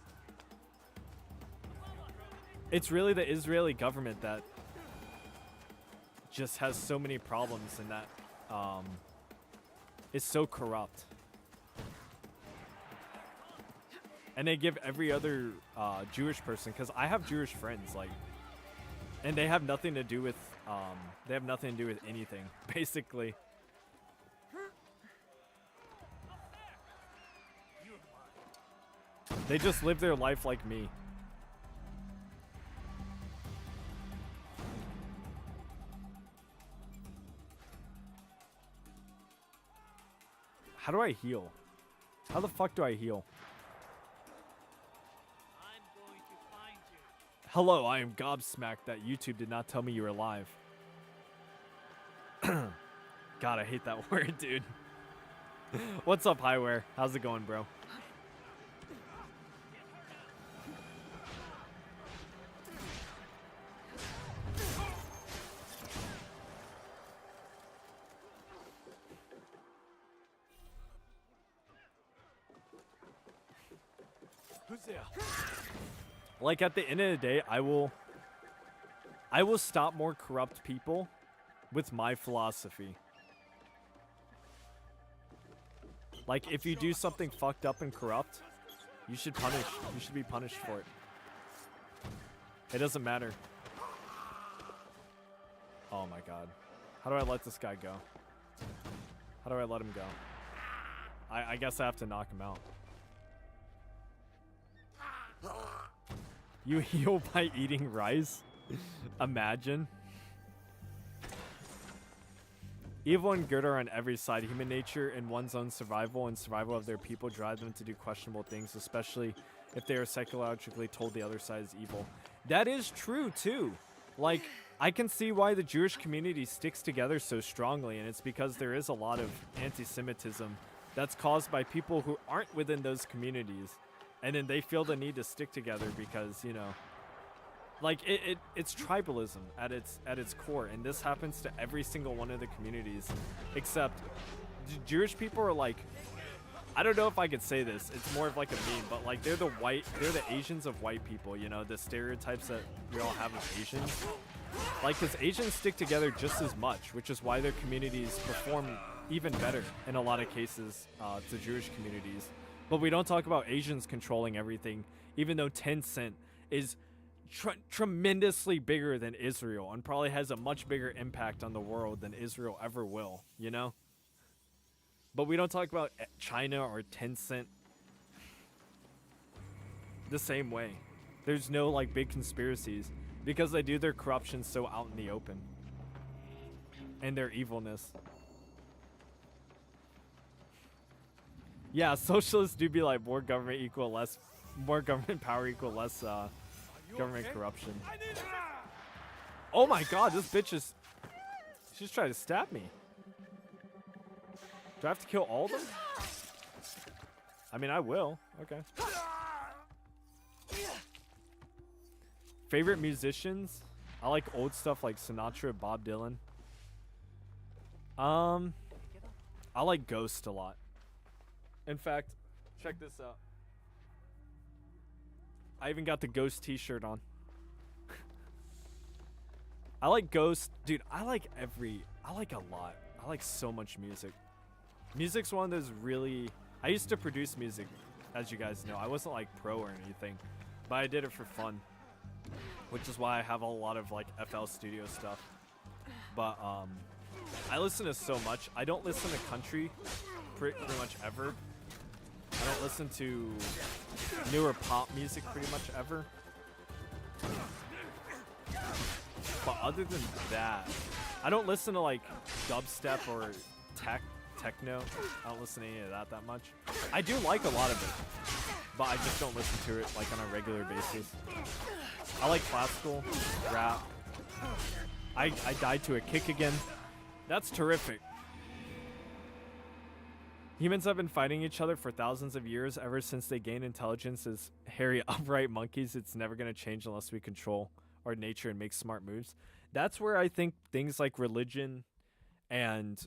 It's really the Israeli government that just has so many problems and that is so corrupt. And they give every other Jewish person, because I have Jewish friends, like, and they have nothing to do with anything, basically. They just live their life like me. How do I heal? How the fuck do I heal? Hello, I am gobsmacked that YouTube did not tell me you were alive. God, I hate that word, dude. What's up, Highware? How's it going, bro? Who's there? Like, at the end of the day, I will stop more corrupt people with my philosophy. Like, if you do something fucked up and corrupt, you should be punished for it. It doesn't matter. Oh my god. How do I let this guy go? How do I let him go? I guess I have to knock him out. You heal by eating rice? Imagine. Evil and good are on every side. Human nature and one's own survival and survival of their people drive them to do questionable things, especially if they are psychologically told the other side is evil. That is true, too. Like, I can see why the Jewish community sticks together so strongly, and it's because there is a lot of anti-Semitism that's caused by people who aren't within those communities. And then they feel the need to stick together because, you know, like it's tribalism at its core, and this happens to every single one of the communities, except Jewish people are like, I don't know if I could say this, it's more of like a meme, but like they're the Asians of white people, you know, the stereotypes that we all have of Asians. Like, because Asians stick together just as much, which is why their communities perform even better in a lot of cases to Jewish communities. But we don't talk about Asians controlling everything, even though Tencent is tremendously bigger than Israel and probably has a much bigger impact on the world than Israel ever will, you know? But we don't talk about China or Tencent the same way. There's no, like, big conspiracies because they do their corruption so out in the open. And their evilness. Yeah, socialists do be like more government power equal less government corruption. Oh my god, this bitch is She's trying to stab me. Do I have to kill all of them? I mean, I will. Okay. Favorite musicians? I like old stuff like Sinatra, Bob Dylan. I like Ghost a lot. In fact, check this out. I even got the Ghost t-shirt on. I like Ghost. Dude, I like a lot. I like so much music. Music's one of those really... I used to produce music, as you guys know. I wasn't like pro or anything, but I did it for fun. Which is why I have a lot of like FL Studio stuff. But I listen to so much. I don't listen to country pretty much ever. I don't listen to newer pop music pretty much ever. But other than that, I don't listen to like dubstep or techno. I don't listen to any of that much. I do like a lot of it, but I just don't listen to it like on a regular basis. I like classical, rap. I died to a kick again. That's terrific. Humans have been fighting each other for thousands of years, ever since they gained intelligence as hairy, upright monkeys. It's never going to change unless we control our nature and make smart moves. That's where I think things like religion and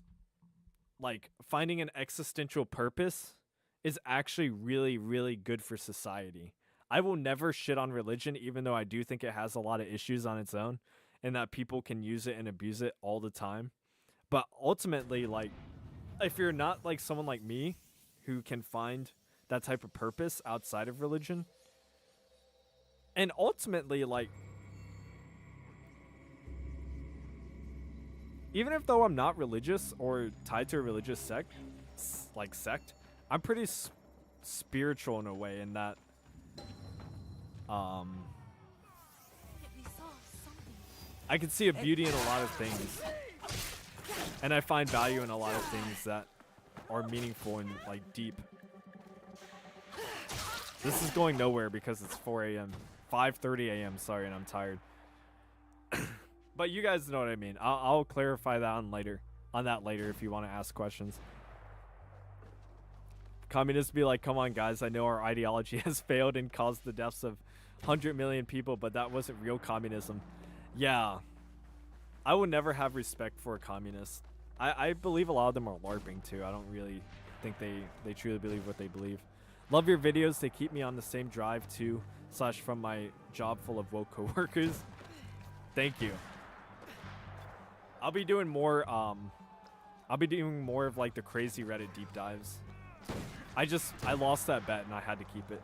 like finding an existential purpose is actually really, really good for society. I will never shit on religion, even though I do think it has a lot of issues on its own and that people can use it and abuse it all the time. But ultimately, like, if you're not like someone like me who can find that type of purpose outside of religion, and ultimately, like, even if though I'm not religious or tied to a religious sect, I'm pretty spiritual in a way in that I can see a beauty in a lot of things, and I find value in a lot of things that are meaningful and like deep. This is going nowhere because it's 4 a.m. 5:30 a.m. Sorry, and I'm tired. But you guys know what I mean. I'll clarify that on that later if you want to ask questions. Communists be like, come on guys, I know our ideology has failed and caused the deaths of 100 million people, but that wasn't real communism. Yeah. I would never have respect for a communist. I believe a lot of them are LARPing too. I don't really think they truly believe what they believe. Love your videos. They keep me on the same drive too, / from my job full of woke coworkers. Thank you. I'll be doing more of like the crazy Reddit deep dives. I lost that bet and I had to keep it.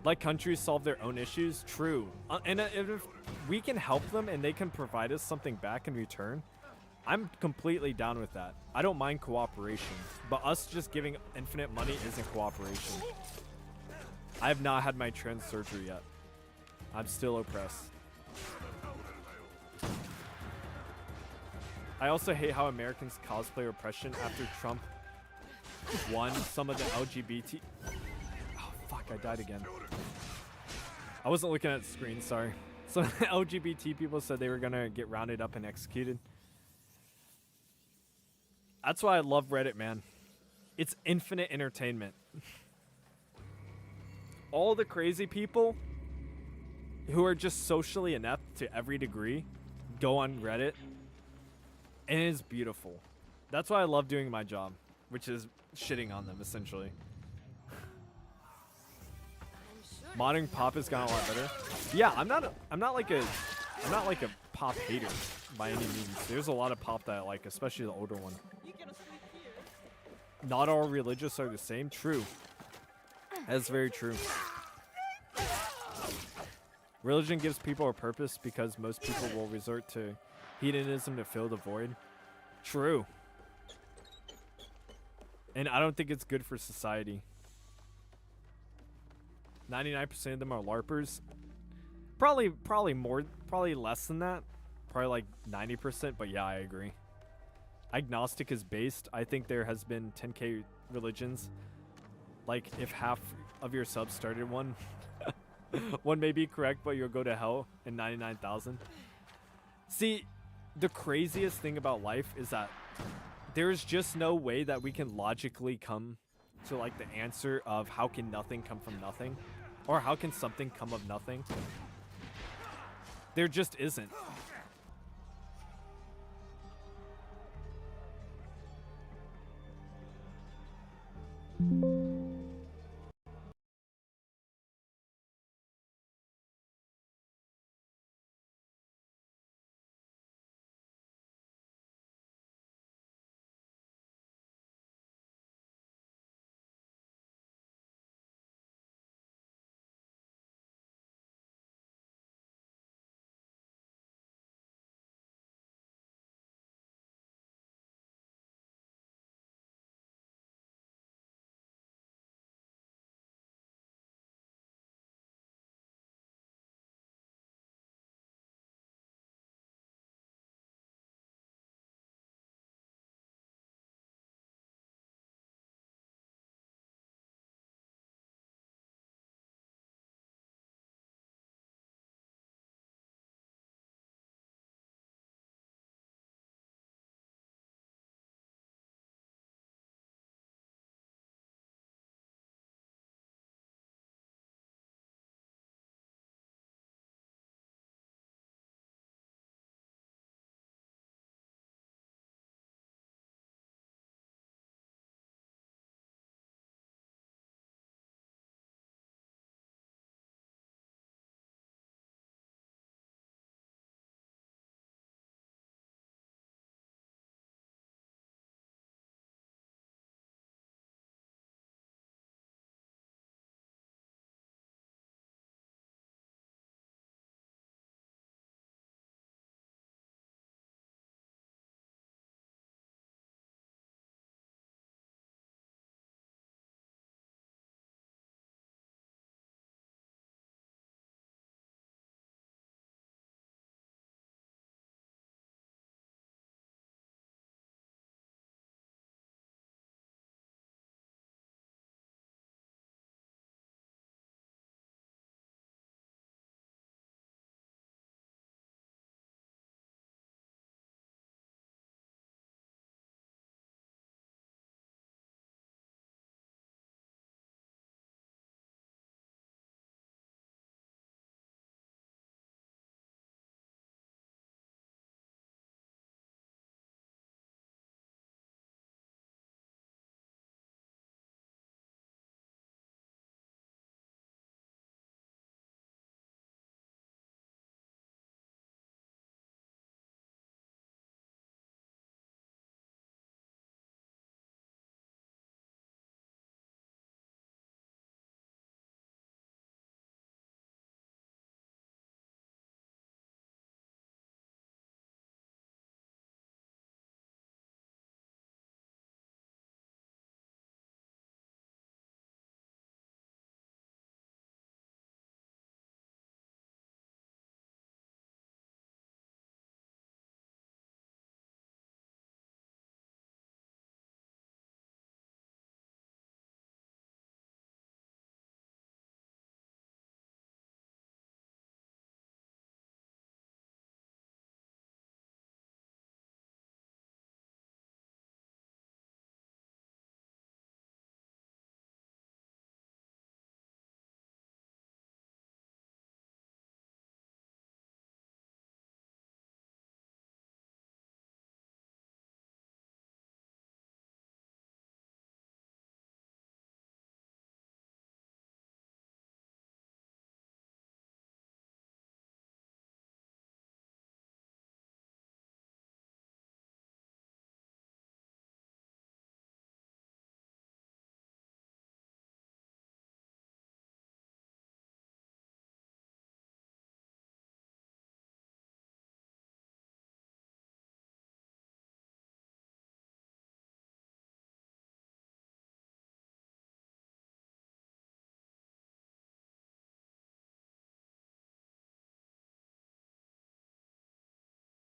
Let countries solve their own issues. True. And if we can help them and they can provide us something back in return, I'm completely down with that. I don't mind cooperation, but us just giving infinite money isn't cooperation. I have not had my trans surgery yet. I'm still oppressed. I also hate how Americans cosplay oppression after Trump won. Some of the LGBT... Oh, fuck, I died again. I wasn't looking at the screen, sorry. Some of the LGBT people said they were going to get rounded up and executed. That's why I love Reddit, man. It's infinite entertainment. All the crazy people who are just socially inept to every degree go on Reddit. And it is beautiful. That's why I love doing my job, which is shitting on them, essentially. Modern pop has gotten a lot better. Yeah, I'm not like a pop hater by any means. There's a lot of pop that I like, especially the older one. Not all religious are the same. True. That's very true. Religion gives people a purpose because most people will resort to hedonism to fill the void. True. And I don't think it's good for society. 99% of them are LARPers. Probably more, probably less than that. Probably like 90%, but yeah, I agree. Agnostic is based. I think there has been 10k religions. Like, if half of your subs started one, one may be correct, but you'll go to hell in 99,000. See, the craziest thing about life is that there's just no way that we can logically come to like the answer of how can nothing come from nothing, or how can something come of nothing. There just isn't.